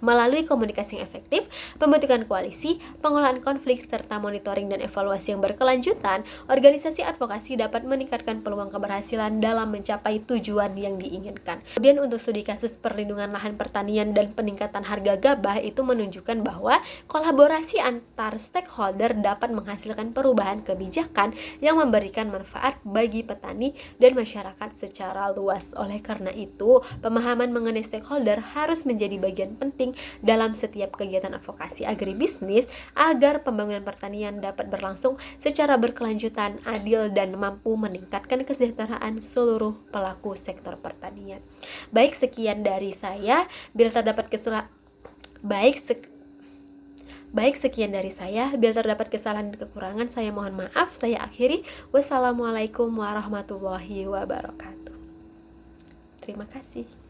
Melalui komunikasi yang efektif, pembentukan koalisi, pengolahan konflik, serta monitoring dan evaluasi yang berkelanjutan, organisasi advokasi dapat meningkatkan peluang keberhasilan dalam mencapai tujuan yang diinginkan. Kemudian untuk studi kasus perlindungan lahan pertanian dan peningkatan harga gabah itu menunjukkan bahwa kolaborasi antar stakeholder dapat menghasilkan perubahan kebijakan yang memberikan manfaat bagi petani dan masyarakat secara luas. Oleh karena itu, pemahaman mengenai stakeholder harus menjadi bagian penting dalam setiap kegiatan advokasi agribisnis agar pembangunan pertanian dapat berlangsung secara berkelanjutan, adil, dan mampu meningkatkan kesejahteraan seluruh pelaku sektor pertanian. Baik, sekian dari saya. Bila terdapat kesalahan dan kekurangan, saya mohon maaf. Saya akhiri. Wassalamualaikum warahmatullahi wabarakatuh. Terima kasih.